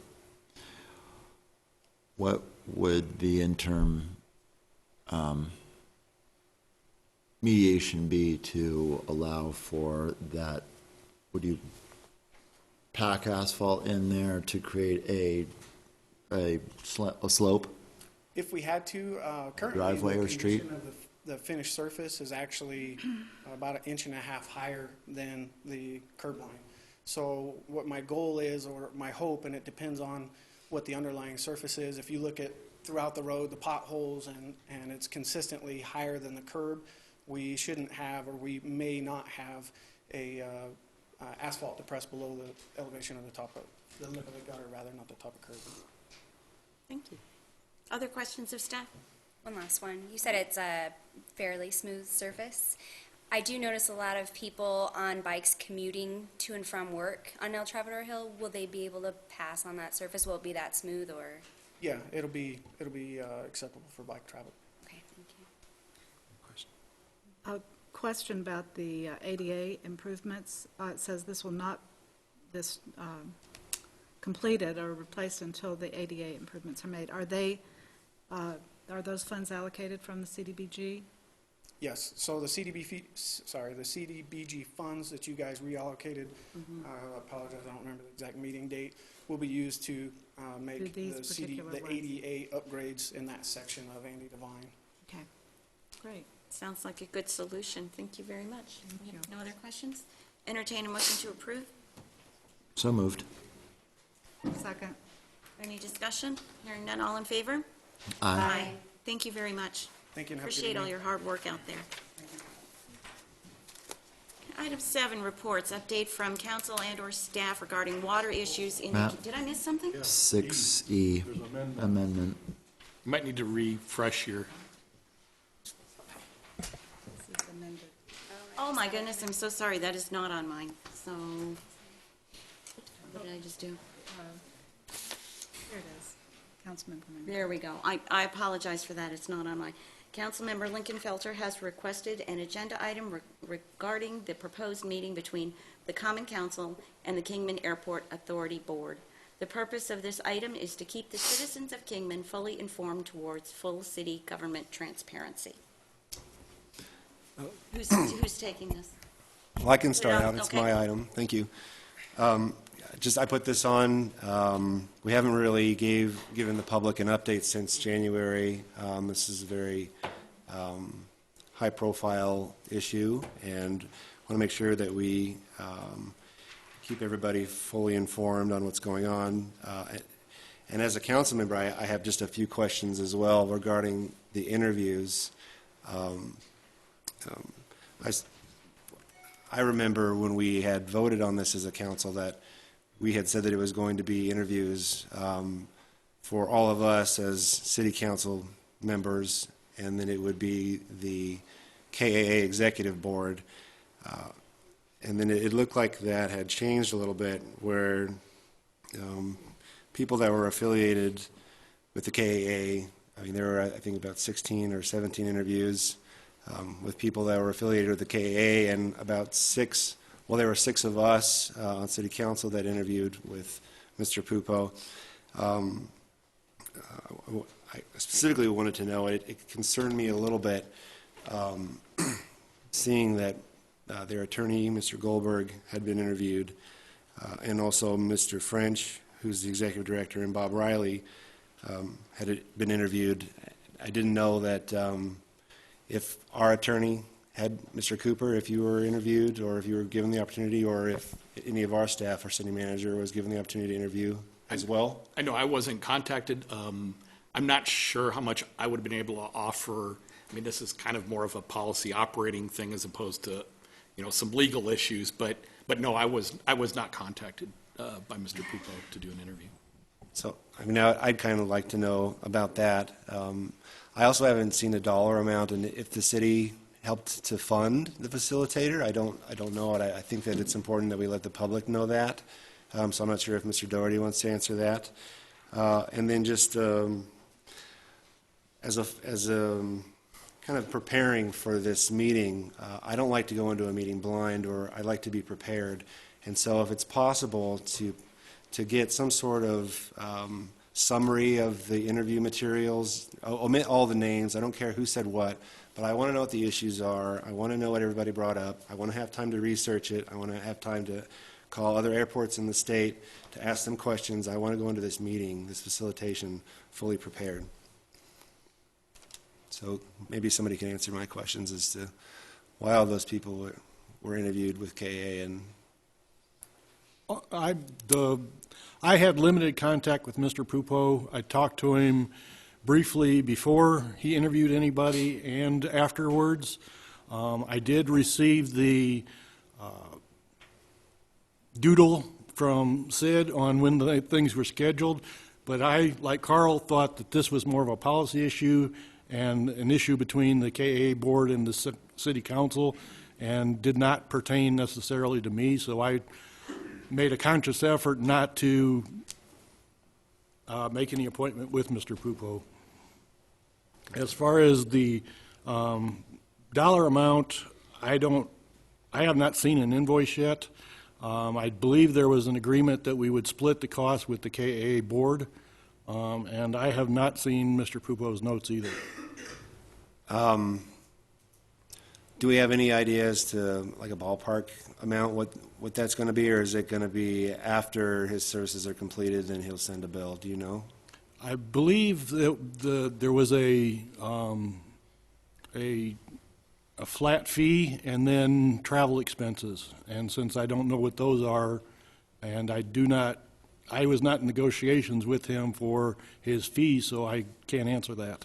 what would the interim mediation be to allow for that? Would you pack asphalt in there to create a slope? If we had to, currently Driveway the or street? condition of the finished surface is actually about 1.5 inches higher than the curb line. So what my goal is, or my hope, and it depends on what the underlying surface is, if you look at throughout the road, the potholes, and it's consistently higher than the curb, we shouldn't have, or we may not have, a asphalt depressed below the elevation of the top of, the lip of the gutter, rather, not the top of curb. Thank you. Other questions of staff? One last one. You said it's a fairly smooth surface. I do notice a lot of people on bikes commuting to and from work on El Travador Hill. Will they be able to pass on that surface? Will it be that smooth, or? Yeah, it'll be acceptable for bike travel. Okay, thank you. A question about the ADA improvements. It says this will not completed or replaced until the ADA improvements are made. Are those funds allocated from the CDBG? Yes, so the CDBG funds that you guys reallocated, I apologize, I don't remember the exact meeting date, will be used to make the ADA upgrades in that section of Andy Devine. Okay, great. Sounds like a good solution. Thank you very much. Thank you. No other questions? Entertain a motion to approve. So moved. Second. Any discussion? Hearing none, all in favor? Aye. Thank you very much. Thank you, and have a good Appreciate all evening. your hard work out there. Item 7, reports. Update from council and/or staff regarding water issues in... Matt? Did I miss something? 6E amendment. You might need to refresh your, Oh, my goodness, I'm so sorry. That is not on mine. So, what did I just do? Here it is. Councilmember Mendoza. There we go. I apologize for that. It's not on mine. Councilmember Lincoln Felter has requested an agenda item regarding the proposed meeting between the Common Council and the Kingman Airport Authority Board. The purpose of this item is to keep the citizens of Kingman fully informed towards full city government transparency. Who's taking this? Well, I can start out. It's Okay. my item. Thank you. I put this on. We haven't really given the public an update since January. This is a very high-profile issue, and want to make sure that we keep everybody fully informed on what's going on. And as a council member, I have just a few questions as well regarding the interviews. I remember when we had voted on this as a council that we had said that it was going to be interviews for all of us as city council members, and then it would be the KAA executive board. And then it looked like that had changed a little bit, where people that were affiliated with the KAA, I mean, there were, I think, about 16 or 17 interviews with people that were affiliated with the KAA, and about there were 6 of us on city council that interviewed with Mr. Pupo. I specifically wanted to know, it concerned me a little bit seeing that their attorney, Mr. Goldberg, had been interviewed, and also Mr. French, who's the executive director, and Bob Riley had been interviewed. I didn't know that if our attorney had, Mr. Cooper, if you were interviewed, or if you were given the opportunity, or if any of our staff, our city manager, was given the opportunity to interview as well. I know I wasn't contacted. I'm not sure how much I would have been able to offer. I mean, this is kind of more of a policy operating thing as opposed to, some legal issues. But no, I was not contacted by Mr. Pupo to do an interview. So, I mean, I'd kind of like to know about that. I also haven't seen a dollar amount, and if the city helped to fund the facilitator, I don't know it. I think that it's important that we let the public know that. So I'm not sure if Mr. Doherty wants to answer that. And then just as a kind of preparing for this meeting, I don't like to go into a meeting blind, or I like to be prepared. And so if it's possible to get some sort of summary of the interview materials, omit all the names, I don't care who said what, but I want to know what the issues are. I want to know what everybody brought up. I want to have time to research it. I want to have time to call other airports in the state to ask them questions. I want to go into this meeting, this facilitation, fully prepared. So maybe somebody can answer my questions as to why all those people were interviewed with KA. And I had limited contact with Mr. Pupo. I talked to him briefly before he interviewed anybody and afterwards. I did receive the doodle from Sid on when the things were scheduled, but I, like Carl, thought that this was more of a policy issue and an issue between the KA board and the city council, and did not pertain necessarily to me, so I made a conscious effort not to make any appointment with Mr. Pupo. As far as the dollar amount, I have not seen an invoice yet. I believe there was an agreement that we would split the cost with the KA board, and I have not seen Mr. Pupo's notes either. do we have any idea as to, like, a ballpark amount, what that's going to be, or is it going to be after his services are completed and he'll send a bill? Do you know? I believe that there was a flat fee and then travel expenses. And since I don't know what those are, and I was not in negotiations with him for his fee, so I can't answer that.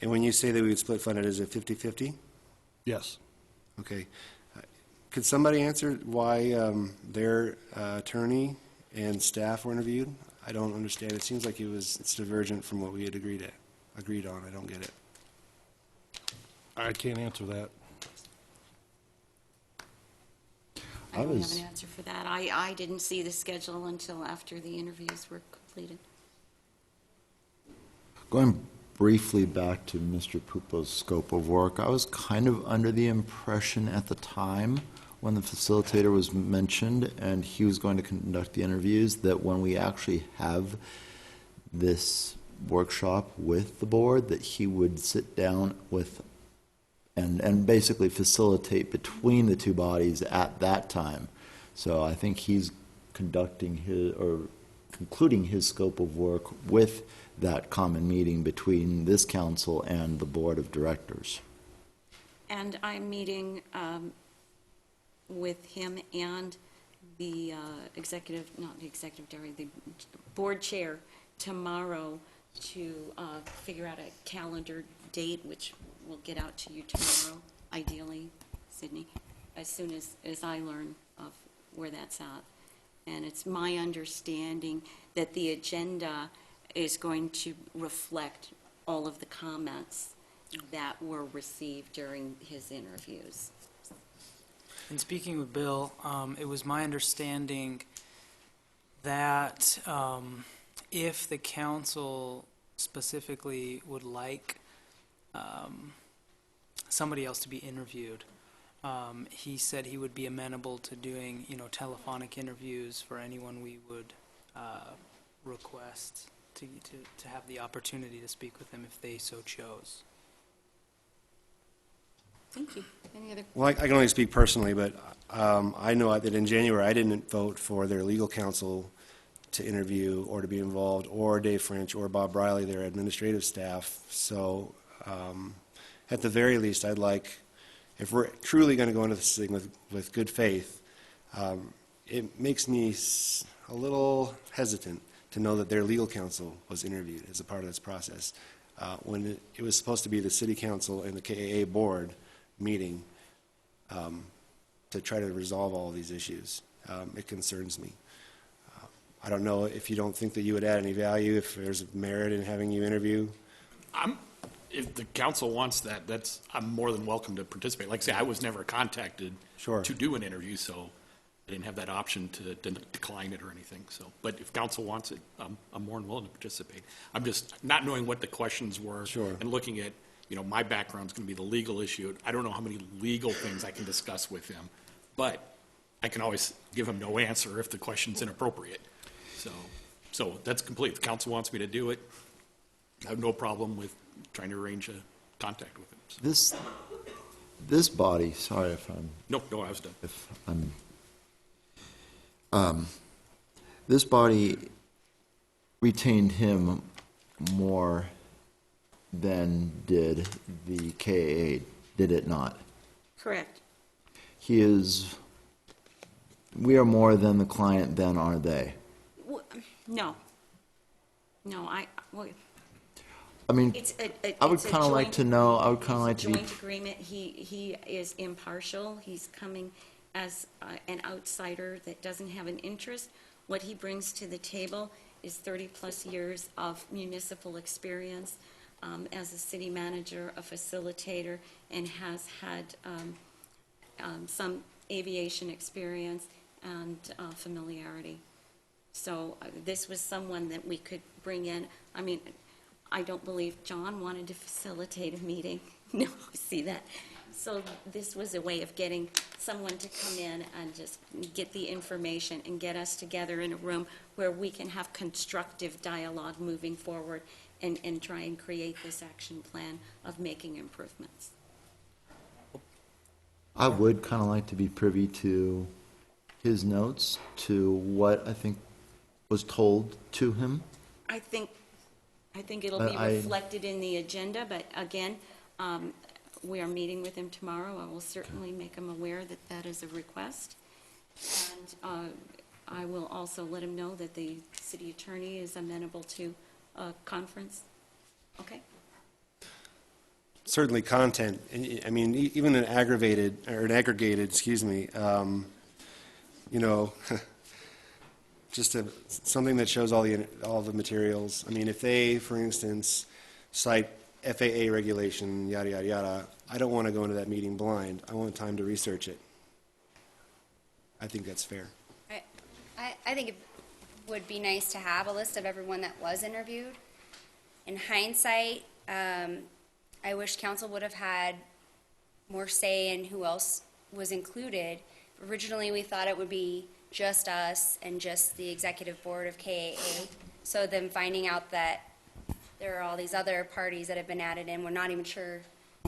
And when you say that we would split fund it, is it 50-50? Yes. Okay. Could somebody answer why their attorney and staff were interviewed? I don't understand. It seems like it's divergent from what we had agreed on. I don't get it. I can't answer that. I don't have an answer for that. I didn't see the schedule until after the interviews were completed. Going briefly back to Mr. Pupo's scope of work, I was kind of under the impression at the time when the facilitator was mentioned and he was going to conduct the interviews that when we actually have this workshop with the board that he would sit down with and basically facilitate between the two bodies at that time. So I think he's conducting concluding his scope of work with that common meeting between this council and the board of directors. And I'm meeting with him and the the board chair tomorrow to figure out a calendar date, which will get out to you tomorrow, ideally, Sydney, as soon as I learn of where that's at. And it's my understanding that the agenda is going to reflect all of the comments that were received during his interviews. And speaking with Bill, it was my understanding that if the council specifically would like somebody else to be interviewed, he said he would be amenable to doing, telephonic interviews for anyone we would request to have the opportunity to speak with him if they so chose. Thank you. Any other? Well, I can only speak personally, but I know that in January, I didn't vote for their legal counsel to interview or to be involved, or Dave French or Bob Riley, their administrative staff. So at the very least, I'd like, if we're truly going to go into this thing with good faith, it makes me a little hesitant to know that their legal counsel was interviewed as a part of this process. When it was supposed to be the city council and the KAA board meeting to try to resolve all of these issues. It concerns me. I don't know if you don't think that you would add any value, if there's merit in having you interview. If the council wants that, I'm more than welcome to participate. Like I say, I was never contacted to do an interview, so I didn't have that option to decline it or anything. So, but if council wants it, I'm more than willing to participate. I'm just not knowing what the questions were and looking at, my background's going to be the legal issue. I don't know how many legal things I can discuss with him, but I can always give him no answer if the question's inappropriate. So that's complete. If the council wants me to do it, I have no problem with trying to arrange a contact with him. So. This body, sorry if I'm... No, I was done. If this body retained him more than did the KAA, did it not? Correct. We are more than the client, then are they? No. I mean, I would it's a kind of like joint- to know, I would kind of like to be... Joint agreement, he is impartial, he's coming as an outsider that doesn't have an interest. What he brings to the table is 30-plus years of municipal experience as a city manager, a facilitator, and has had some aviation experience and familiarity. So this was someone that we could bring in. I mean, I don't believe John wanted to facilitate a meeting. No, see that. So this was a way of getting someone to come in and just get the information and get us together in a room where we can have constructive dialogue moving forward and try and create this action plan of making improvements. I would kind of like to be privy to his notes, to what I think was told to him. I think it'll be reflected in the agenda, but again, we are meeting with him tomorrow. I will certainly make him aware that that is a request. And I will also let him know that the city attorney is amenable to a conference. Okay? Certainly content, and I mean, even an aggregated, just something that shows all the materials. I mean, if they, for instance, cite FAA regulation, yada, yada, yada, I don't want to go into that meeting blind. I want time to research it. I think that's fair. I think it would be nice to have a list of everyone that was interviewed. In hindsight, I wish council would have had more say in who else was included. Originally, we thought it would be just us and just the executive board of KAA. So then finding out that there are all these other parties that have been added in, we're not even sure.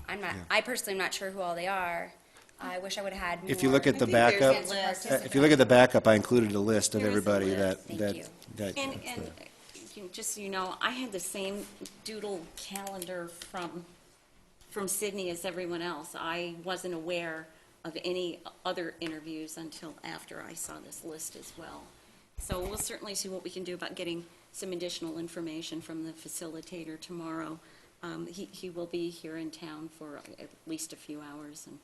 I personally am not sure who all they are. I wish I would have had more. If you look at the backup, I included a list of everybody that. And just so you know, I had the same doodle calendar from Sydney as everyone else. I wasn't aware of any other interviews until after I saw this list as well. So we'll certainly see what we can do about getting some additional information from the facilitator tomorrow. He will be here in town for at least a few hours, and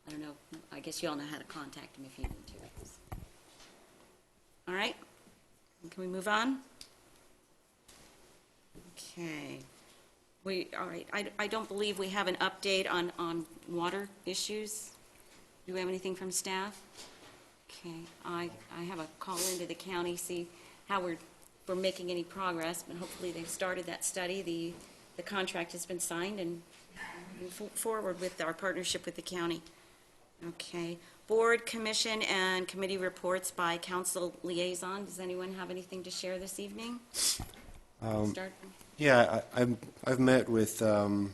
I don't know, I guess you all know how to contact him if you need to. All right, can we move on? Okay. All right, I don't believe we have an update on water issues. Do we have anything from staff? Okay, I have a call into the county, see how we're making any progress, but hopefully they've started that study. The contract has been signed and move forward with our partnership with the county. Okay, board, commission, and committee reports by council liaison. Does anyone have anything to share this evening? Start. Yeah, I've met with, the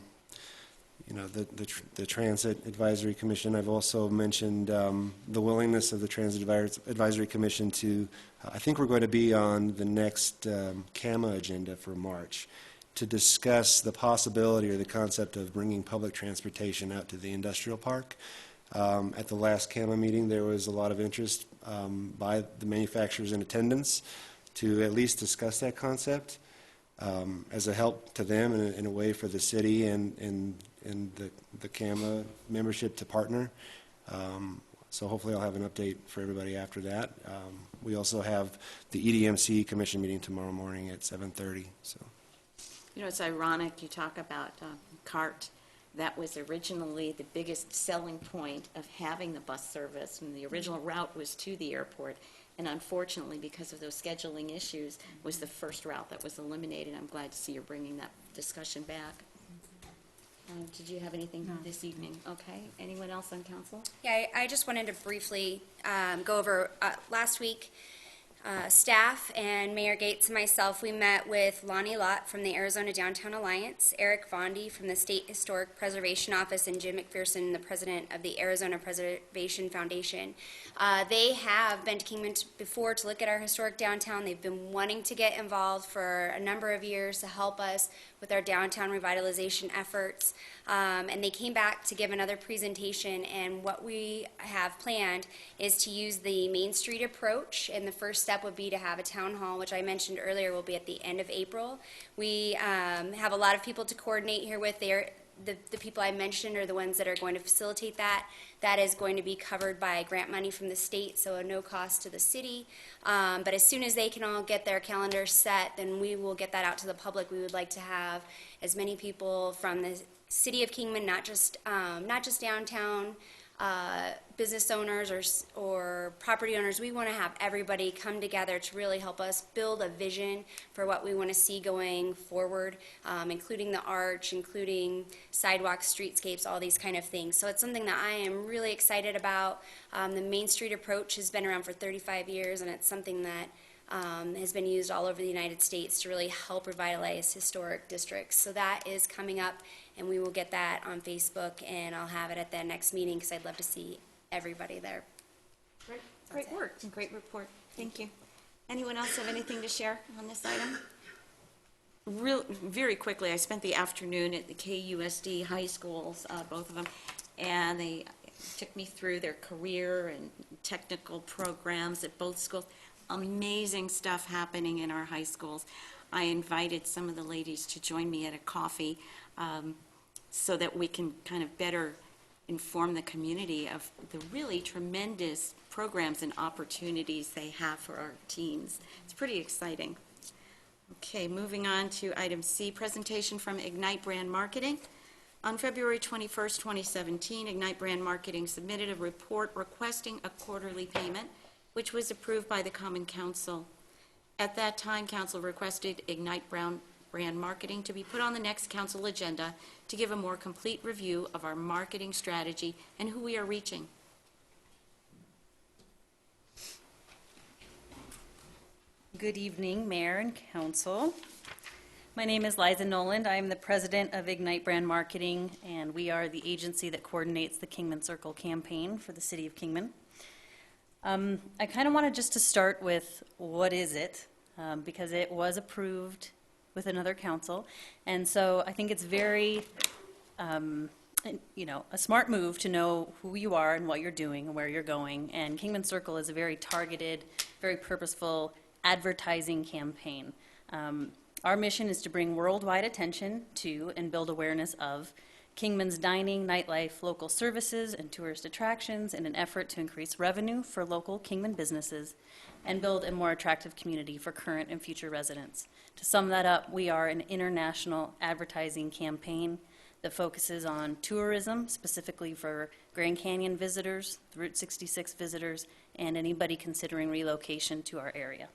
Transit Advisory Commission. I've also mentioned the willingness of the Transit Advisory Commission to, I think we're going to be on the next CAMA agenda for March, to discuss the possibility or the concept of bringing public transportation out to the industrial park. At the last CAMA meeting, there was a lot of interest by the manufacturers in attendance to at least discuss that concept as a help to them and in a way for the city and the CAMA membership to partner. So hopefully I'll have an update for everybody after that. We also have the EDMC commission meeting tomorrow morning at 7:30. So. You know, it's ironic you talk about CART. That was originally the biggest selling point of having the bus service, and the original route was to the airport. And unfortunately, because of those scheduling issues, was the first route that was eliminated. I'm glad to see you're bringing that discussion back. Did you have anything this evening? Okay. Anyone else on council? Yeah, I just wanted to briefly go over, last week, staff and Mayor Gates and myself, we met with Lonnie Lott from the Arizona Downtown Alliance, Eric Vondy from the State Historic Preservation Office, and Jim McPherson, the president of the Arizona Preservation Foundation. They have been to Kingman before to look at our historic downtown. They've been wanting to get involved for a number of years to help us with our downtown revitalization efforts. And they came back to give another presentation, and what we have planned is to use the Main Street approach, and the first step would be to have a town hall, which I mentioned earlier will be at the end of April. We have a lot of people to coordinate here with. The people I mentioned are the ones that are going to facilitate that. That is going to be covered by grant money from the state, so no cost to the city. But as soon as they can all get their calendars set, then we will get that out to the public. We would like to have as many people from the city of Kingman, not just downtown business owners or property owners. We want to have everybody come together to really help us build a vision for what we want to see going forward, including the arch, including sidewalks, streetscapes, all these kind of things. So it's something that I am really excited about. The Main Street approach has been around for 35 years, and it's something that has been used all over the United States to really help revitalize historic districts. So that is coming up, and we will get that on Facebook, and I'll have it at the next meeting because I'd love to see everybody there. Great work and great report. Thank you. Anyone else have anything to share on this item? Very quickly, I spent the afternoon at the KUSD high schools, both of them, and they took me through their career and technical programs at both schools. Amazing stuff happening in our high schools. I invited some of the ladies to join me at a coffee so that we can kind of better inform the community of the really tremendous programs and opportunities they have for our teens. It's pretty exciting. Okay, moving on to item C, presentation from Ignite Brand Marketing. On February 21st, 2017, Ignite Brand Marketing submitted a report requesting a quarterly payment, which was approved by the Common Council. At that time, Council requested Ignite Brand Marketing to be put on the next Council agenda to give a more complete review of our marketing strategy and who we are reaching. Good evening, Mayor and Council. My name is Liza Noland. I am the president of Ignite Brand Marketing, and we are the agency that coordinates the Kingman Circle campaign for the city of Kingman. I kind of wanted just to start with what is it, because it was approved with another council, and so I think it's very, a smart move to know who you are and what you're doing and where you're going, and Kingman Circle is a very targeted, very purposeful advertising campaign. Our mission is to bring worldwide attention to and build awareness of Kingman's dining, nightlife, local services, and tourist attractions in an effort to increase revenue for local Kingman businesses and build a more attractive community for current and future residents. To sum that up, we are an international advertising campaign that focuses on tourism, specifically for Grand Canyon visitors, Route 66 visitors, and anybody considering relocation to our area.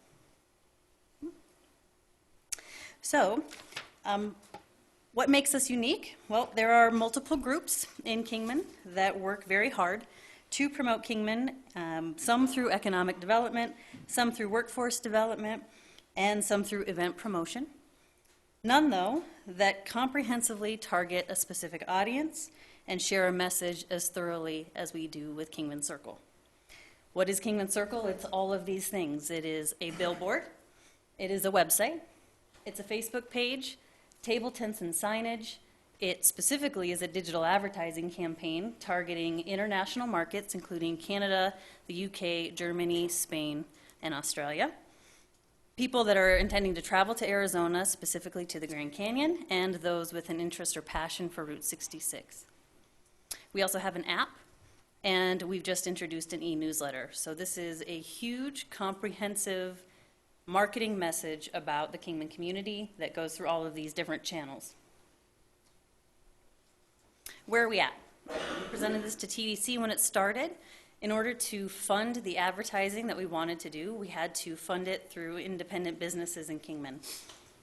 So, what makes us unique? Well, there are multiple groups in Kingman that work very hard to promote Kingman, some through economic development, some through workforce development, and some through event promotion. None, though, that comprehensively target a specific audience and share a message as thoroughly as we do with Kingman Circle. What is Kingman Circle? It's all of these things. It is a billboard, it is a website, it's a Facebook page, table tents and signage. It specifically is a digital advertising campaign targeting international markets, including Canada, the UK, Germany, Spain, and Australia. People that are intending to travel to Arizona, specifically to the Grand Canyon, and those with an interest or passion for Route 66. We also have an app, and we've just introduced an e-newsletter. So this is a huge, comprehensive marketing message about the Kingman community that goes through all of these different channels. Where are we at? We presented this to TDC when it started. In order to fund the advertising that we wanted to do, we had to fund it through independent businesses in Kingman.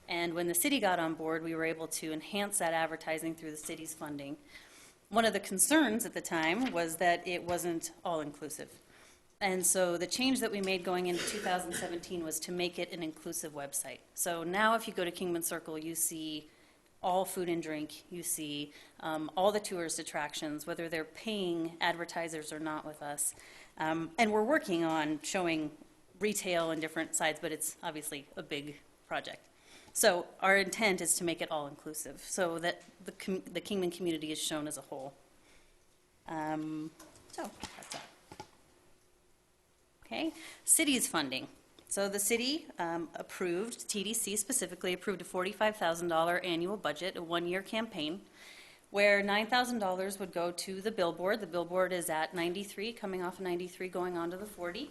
And when the city got on board, we were able to enhance that advertising through the city's funding. One of the concerns at the time was that it wasn't all-inclusive. And so the change that we made going into 2017 was to make it an inclusive website. So now if you go to Kingman Circle, you see all food and drink, you see all the tourist attractions, whether they're paying advertisers or not with us. And we're working on showing retail and different sides, but it's obviously a big project. So our intent is to make it all inclusive so that the Kingman community is shown as a whole. So that's that. Okay, city's funding. So the city approved, TDC specifically approved a $45,000 annual budget, a one-year campaign, where $9,000 would go to the billboard. The billboard is at 93, coming off of 93, going on to the 40.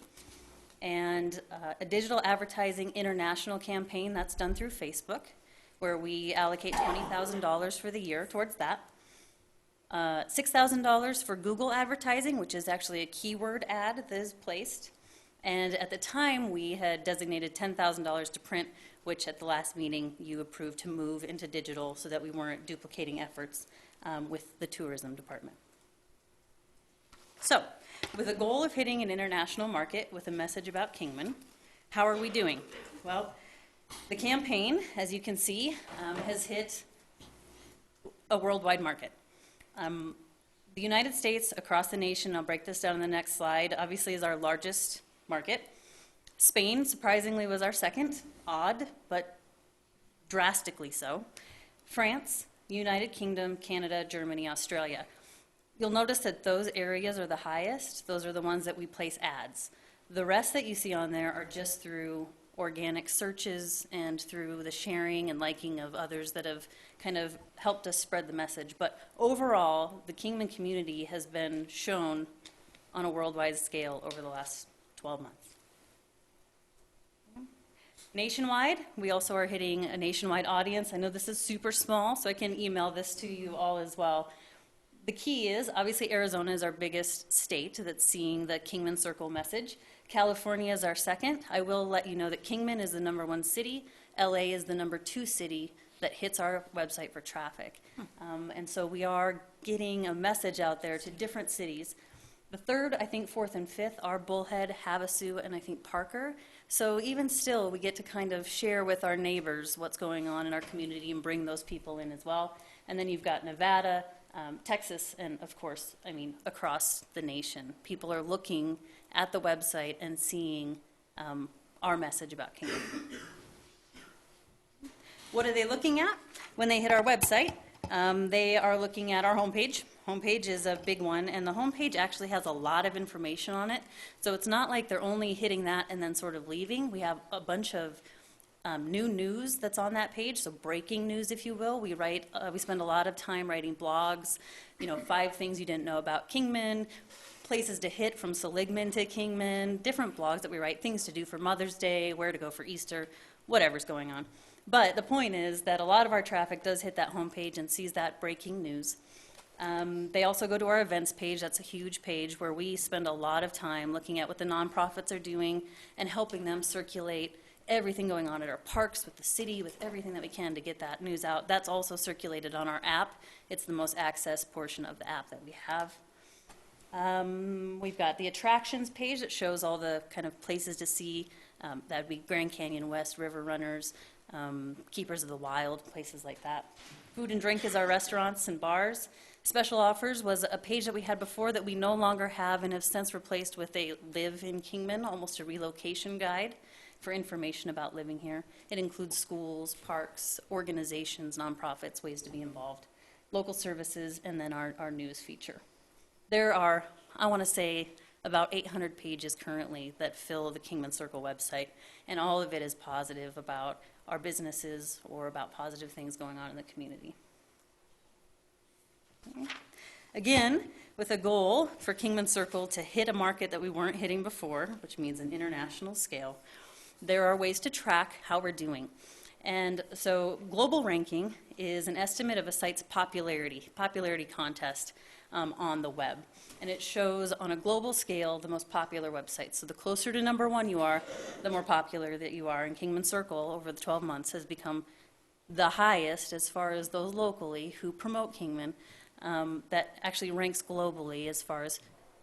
And a digital advertising international campaign that's done through Facebook, where we allocate $20,000 for the year towards that. $6,000 for Google advertising, which is actually a keyword ad that is placed. And at the time, we had designated $10,000 to print, which at the last meeting you approved to move into digital so that we weren't duplicating efforts with the tourism department. So, with a goal of hitting an international market with a message about Kingman, how are we doing? Well, the campaign, as you can see, has hit a worldwide market. The United States, across the nation, I'll break this down in the next slide, obviously is our largest market. Spain, surprisingly, was our second. Odd, but drastically so. France, United Kingdom, Canada, Germany, Australia. You'll notice that those areas are the highest. Those are the ones that we place ads. The rest that you see on there are just through organic searches and through the sharing and liking of others that have kind of helped us spread the message. But overall, the Kingman community has been shown on a worldwide scale over the last 12 months. Nationwide, we also are hitting a nationwide audience. I know this is super small, so I can email this to you all as well. The key is, obviously, Arizona is our biggest state that's seeing the Kingman Circle message. California is our second. I will let you know that Kingman is the #1 city. LA is the #2 city that hits our website for traffic. And so we are getting a message out there to different cities. The third, I think fourth and fifth are Bullhead, Havasu, and I think Parker. So even still, we get to kind of share with our neighbors what's going on in our community and bring those people in as well. And then you've got Nevada, Texas, and of course, I mean, across the nation. People are looking at the website and seeing our message about Kingman. What are they looking at when they hit our website? They are looking at our homepage, Homepage is a big one, and the homepage actually has a lot of information on it. So it's not like they're only hitting that and then sort of leaving. We have a bunch of new news that's on that page, so breaking news, if you will. We spend a lot of time writing blogs, 5 things you didn't know about Kingman, places to hit from Seligman to Kingman, different blogs that we write, things to do for Mother's Day, where to go for Easter, whatever's going on. But the point is that a lot of our traffic does hit that homepage and sees that breaking news. They also go to our events page. That's a huge page where we spend a lot of time looking at what the nonprofits are doing and helping them circulate everything going on at our parks, with the city, with everything that we can to get that news out. That's also circulated on our app. It's the most accessed portion of the app that we have. We've got the attractions page that shows all the kind of places to see. That would be Grand Canyon West, River Runners, Keepers of the Wild, places like that. Food and drink is our restaurants and bars. Special offers was a page that we had before that we no longer have and have since replaced with a Live in Kingman, almost a relocation guide for information about living here. It includes schools, parks, organizations, nonprofits, ways to be involved, local services, and then our news feature. There are, I want to say, about 800 pages currently that fill the Kingman Circle website, and all of it is positive about our businesses or about positive things going on in the community. Again, with a goal for Kingman Circle to hit a market that we weren't hitting before, which means an international scale, there are ways to track how we're doing. And so global ranking is an estimate of a site's popularity contest on the web. And it shows on a global scale the most popular websites. So the closer to number 1 you are, the more popular that you are. And Kingman Circle, over the 12 months, has become the highest as far as those locally who promote Kingman, that actually ranks globally as far as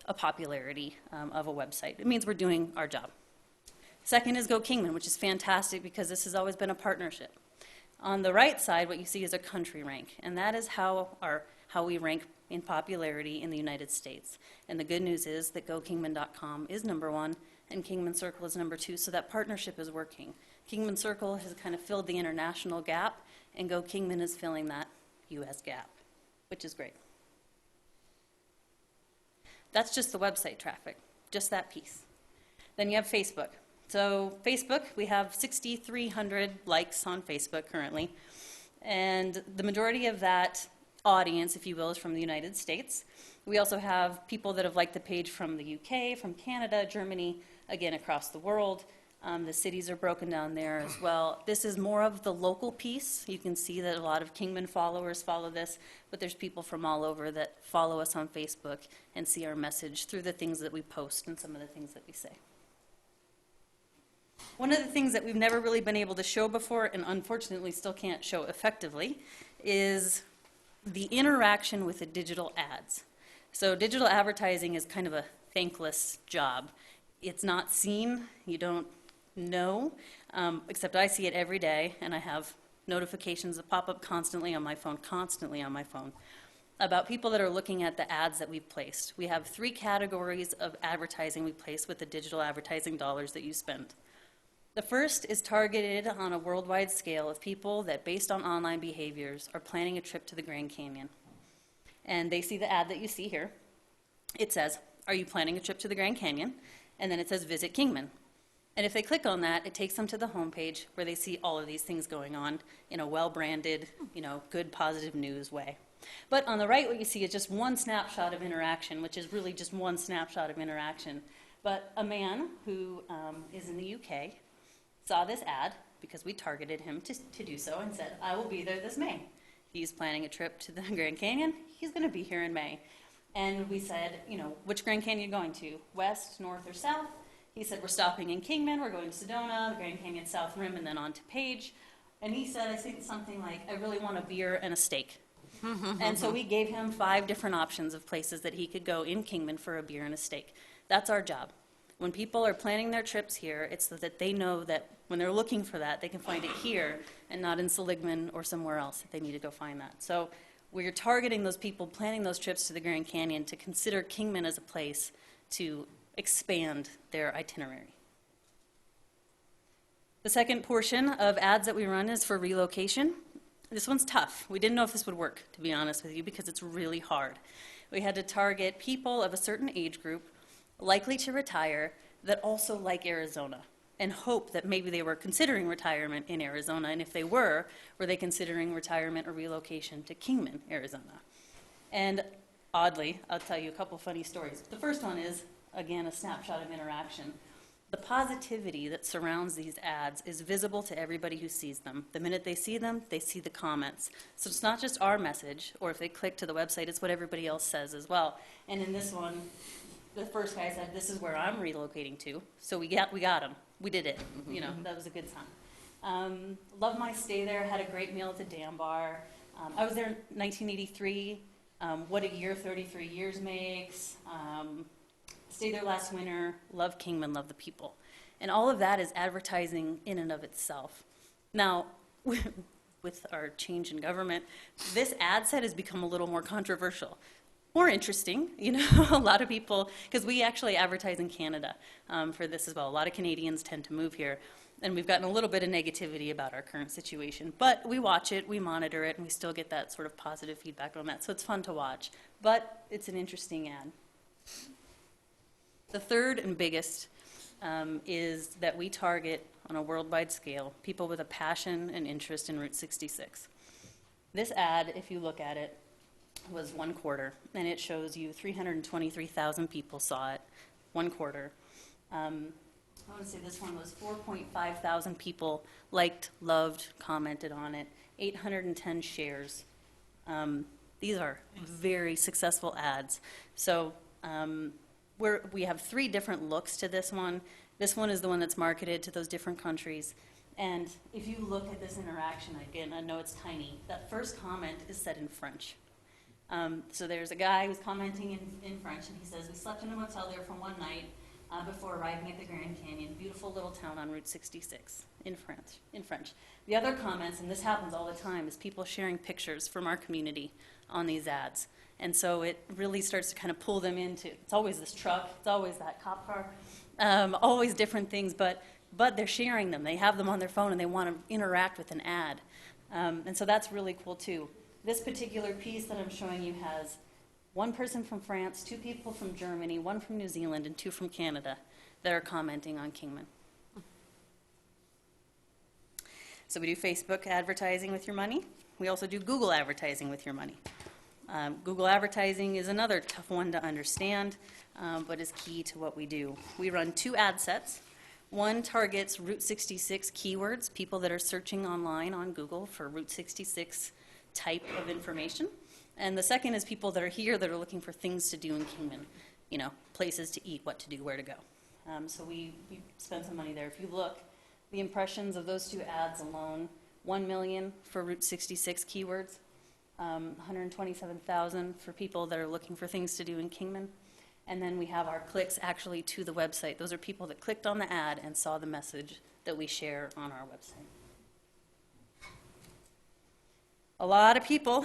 a popularity of a website. It means we're doing our job. Second is Go Kingman, which is fantastic because this has always been a partnership. On the right side, what you see is a country rank, and that is how we rank in popularity in the United States. And the good news is that GoKingman.com is number 1, and Kingman Circle is number 2, so that partnership is working. Kingman Circle has kind of filled the international gap, and Go Kingman is filling that U.S. gap, which is great. That's just the website traffic, just that piece. Then you have Facebook. So Facebook, we have 6,300 likes on Facebook currently, and the majority of that audience, if you will, is from the United States. We also have people that have liked the page from the UK, from Canada, Germany, again, across the world. The cities are broken down there as well. This is more of the local piece. You can see that a lot of Kingman followers follow this, but there's people from all over that follow us on Facebook and see our message through the things that we post and some of the things that we say. One of the things that we've never really been able to show before, and unfortunately still can't show effectively, is the interaction with the digital ads. So digital advertising is kind of a thankless job. It's not seen, you don't know, except I see it every day, and I have notifications that pop up constantly on my phone, about people that are looking at the ads that we've placed. We have 3 categories of advertising we place with the digital advertising dollars that you spend. The first is targeted on a worldwide scale of people that, based on online behaviors, are planning a trip to the Grand Canyon. And they see the ad that you see here. It says, "Are you planning a trip to the Grand Canyon?" And then it says, "Visit Kingman." And if they click on that, it takes them to the homepage where they see all of these things going on in a well-branded, good, positive news way. But on the right, what you see is just one snapshot of interaction, which is really just one snapshot of interaction. But a man who is in the UK saw this ad because we targeted him to do so and said, "I will be there this May." He's planning a trip to the Grand Canyon. He's going to be here in May. And we said, which Grand Canyon are you going to? West, north, or south? He said, "We're stopping in Kingman. We're going to Sedona, the Grand Canyon South Rim, and then on to Page." And he said, I think something like, "I really want a beer and a steak." And so we gave him 5 different options of places that he could go in Kingman for a beer and a steak. That's our job. When people are planning their trips here, it's so that they know that when they're looking for that, they can find it here and not in Seligman or somewhere else if they need to go find that. So we're targeting those people planning those trips to the Grand Canyon to consider Kingman as a place to expand their itinerary. The second portion of ads that we run is for relocation. This one's tough. We didn't know if this would work, to be honest with you, because it's really hard. We had to target people of a certain age group, likely to retire, that also like Arizona, and hope that maybe they were considering retirement in Arizona, and if they were they considering retirement or relocation to Kingman, Arizona? And oddly, I'll tell you a couple funny stories. The first one is, again, a snapshot of interaction. The positivity that surrounds these ads is visible to everybody who sees them. The minute they see them, they see the comments. So it's not just our message, or if they click to the website, it's what everybody else says as well. And in this one, the first guy said, "This is where I'm relocating to." So we got him. We did it. You know, that was a good sign. Loved my stay there. Had a great meal at the Dam Bar. I was there in 1983. What a year 33 years makes. Stayed there last winter. Love Kingman. Love the people. And all of that is advertising in and of itself. Now, with our change in government, this ad set has become a little more controversial. More interesting, you know, a lot of people, because we actually advertise in Canada for this as well. A lot of Canadians tend to move here, and we've gotten a little bit of negativity about our current situation. But we watch it, we monitor it, and we still get that sort of positive feedback on that, so it's fun to watch. But it's an interesting ad. The third and biggest is that we target, on a worldwide scale, people with a passion and interest in Route 66. This ad, if you look at it, was 1 quarter, and it shows you 323,000 people saw it, 1 quarter. I want to say this one was 4.5 thousand people liked, loved, commented on it, 810 shares. These are very successful ads. So we have 3 different looks to this one. This one is the one that's marketed to those different countries. And if you look at this interaction, again, I know it's tiny, that first comment is said in French. So there's a guy who's commenting in French, and he says, "We slept in a motel there for one night before arriving at the Grand Canyon, beautiful little town on Route 66, in French. The other comments, and this happens all the time, is people sharing pictures from our community on these ads. And so it really starts to kind of pull them into, it's always this truck, it's always that cop car, always different things, but they're sharing them. They have them on their phone, and they want to interact with an ad. And so that's really cool, too. This particular piece that I'm showing you has 1 person from France, 2 people from Germany, 1 from New Zealand, and 2 from Canada that are commenting on Kingman. So we do Facebook advertising with your money. We also do Google advertising with your money. Google advertising is another tough one to understand, but is key to what we do. We run 2 ad sets. One targets Route 66 keywords, people that are searching online on Google for Route 66 type of information. And the second is people that are here that are looking for things to do in Kingman, you know, places to eat, what to do, where to go. So we spend some money there. If you look, the impressions of those 2 ads alone, 1 million for Route 66 keywords, 127,000 for people that are looking for things to do in Kingman. And then we have our clicks actually to the website. Those are people that clicked on the ad and saw the message that we share on our website. A lot of people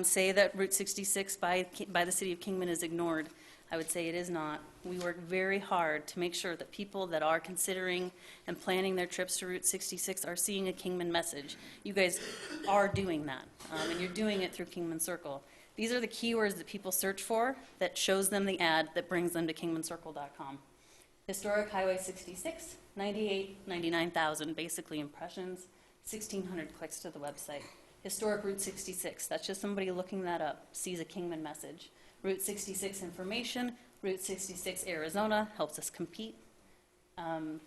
say that Route 66 by the City of Kingman is ignored. I would say it is not. We work very hard to make sure that people that are considering and planning their trips to Route 66 are seeing a Kingman message. You guys are doing that, and you're doing it through Kingman Circle. These are the keywords that people search for that shows them the ad that brings them to kingmancircle.com. Historic Highway 66, 99,000 basically impressions, 1,600 clicks to the website. Historic Route 66, that's just somebody looking that up, sees a Kingman message. Route 66 information, Route 66 Arizona, helps us compete.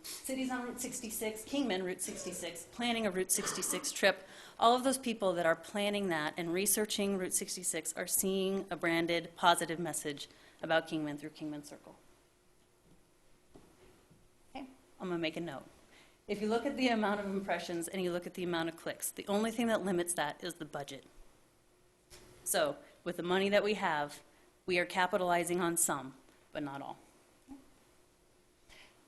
Cities on Route 66, Kingman Route 66, planning a Route 66 trip. All of those people that are planning that and researching Route 66 are seeing a branded positive message about Kingman through Kingman Circle. Okay, I'm going to make a note. If you look at the amount of impressions and you look at the amount of clicks, the only thing that limits that is the budget. So with the money that we have, we are capitalizing on some, but not all.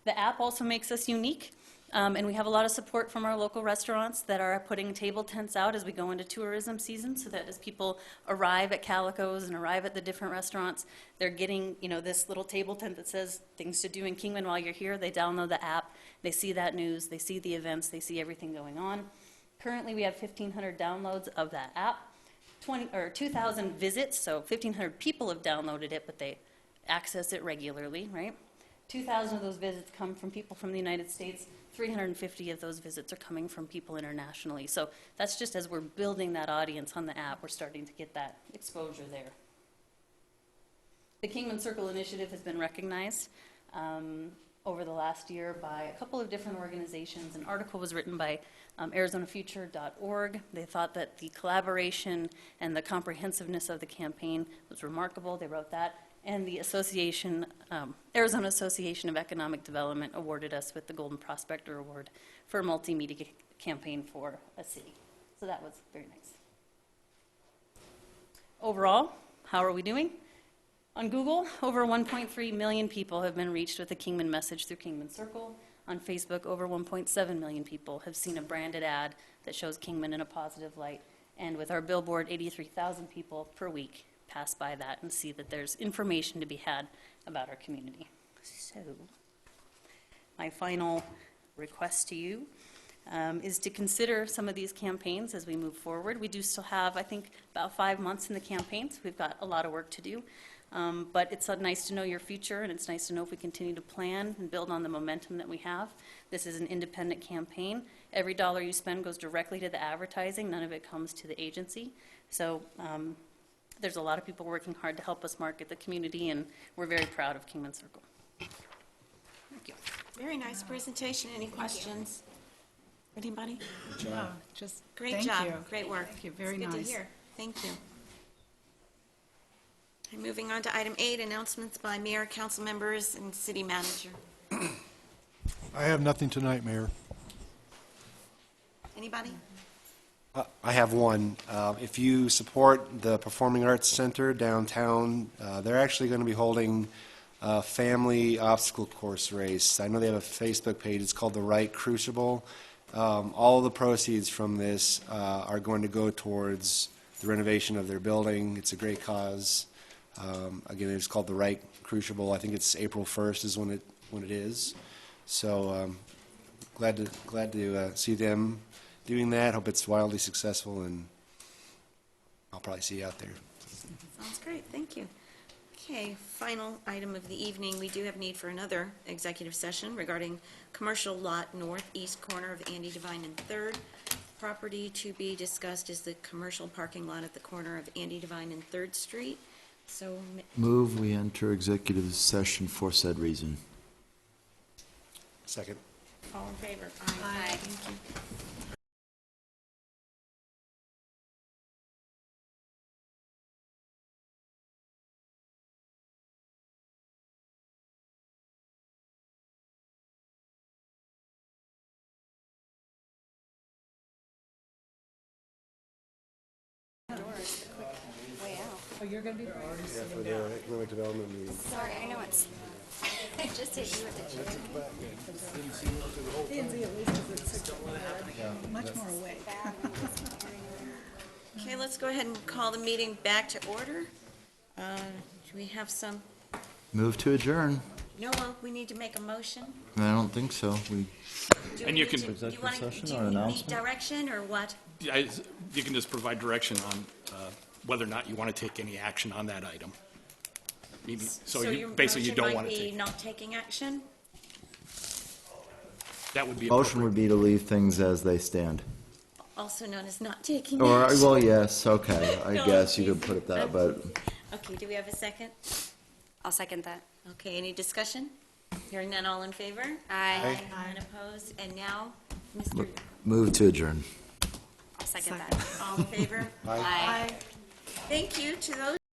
The app also makes us unique, and we have a lot of support from our local restaurants that are putting table tents out as we go into tourism season, so that as people arrive at Calico's and arrive at the different restaurants, they're getting, you know, this little table tent that says things to do in Kingman while you're here. They download the app, they see that news, they see the events, they see everything going on. Currently, we have 1,500 downloads of that app, 2,000 visits, so 1,500 people have downloaded it, but they access it regularly, right? 2,000 of those visits come from people from the United States. 350 of those visits are coming from people internationally. So that's just as we're building that audience on the app, we're starting to get that exposure there. The Kingman Circle Initiative has been recognized over the last year by a couple of different organizations. An article was written by ArizonaFuture.org. They thought that the collaboration and the comprehensiveness of the campaign was remarkable. They wrote that. And the Arizona Association of Economic Development awarded us with the Golden Prospector Award for a multimedia campaign for a city. So that was very nice. Overall, how are we doing? On Google, over 1.3 million people have been reached with a Kingman message through Kingman Circle. On Facebook, over 1.7 million people have seen a branded ad that shows Kingman in a positive light. And with our billboard, 83,000 people per week pass by that and see that there's information to be had about our community. So, my final request to you is to consider some of these campaigns as we move forward. We do still have, I think, about 5 months in the campaigns. We've got a lot of work to do. But it's nice to know your future, and it's nice to know if we continue to plan and build on the momentum that we have. This is an independent campaign. Every dollar you spend goes directly to the advertising. None of it comes to the agency. So there's a lot of people working hard to help us market the community, and we're very proud of Kingman Circle. Thank you. Very nice presentation. Any questions? Anybody? Good job. Just Great thank job. you. Great work. Thank you. Very It's good nice. to hear. Thank you. And moving on to item 8, announcements by mayor, council members, and city manager. I have nothing tonight, Mayor. Anybody? I have one. If you support the Performing Arts Center downtown, they're actually going to be holding a family obstacle course race. I know they have a Facebook page. It's called the Right Crucible. All of the proceeds from this are going to go towards the renovation of their building. It's a great cause. Again, it's called the Right Crucible. I think it's April 1st is when it is. So glad to see them doing that. Hope it's wildly successful, and I'll probably see you out there. Sounds great. Thank you. Okay, final item of the evening. We do have need for another executive session regarding commercial lot northeast corner of Andy Devine and 3rd. Property to be discussed is the commercial parking lot at the corner of Andy Devine and 3rd Street. So, Move we enter executive session for said reason. Second. all in favor? Aye. Thank you. Way out. Oh, you're going to be Yeah, for the economic development meeting. Sorry, I know it's, I just hit you with the chair. D&Z at least is at 6 much more awake. Okay, let's go ahead and call the meeting back to order. Do we have some, Move to adjourn. no, we need to make a motion? I don't think so. We Do And we you need can- to- do Executive wanna- session do or you need announcement? direction, or what? You can just provide direction on whether or not you want to take any action on that item. Maybe- So your basically, you motion don't might want to be take, not taking action? that would be motion appropriate. would be to leave things as they stand. Also known as not taking Or, action. well, yes, okay, I No, guess you could easy. put it that, but Okay, do we have a second? I'll second that. Okay, any discussion? Hearing none, all in favor? Aye. None opposed, and now, Mr. move to adjourn. I'll second that. All in favor? Aye. Thank you to those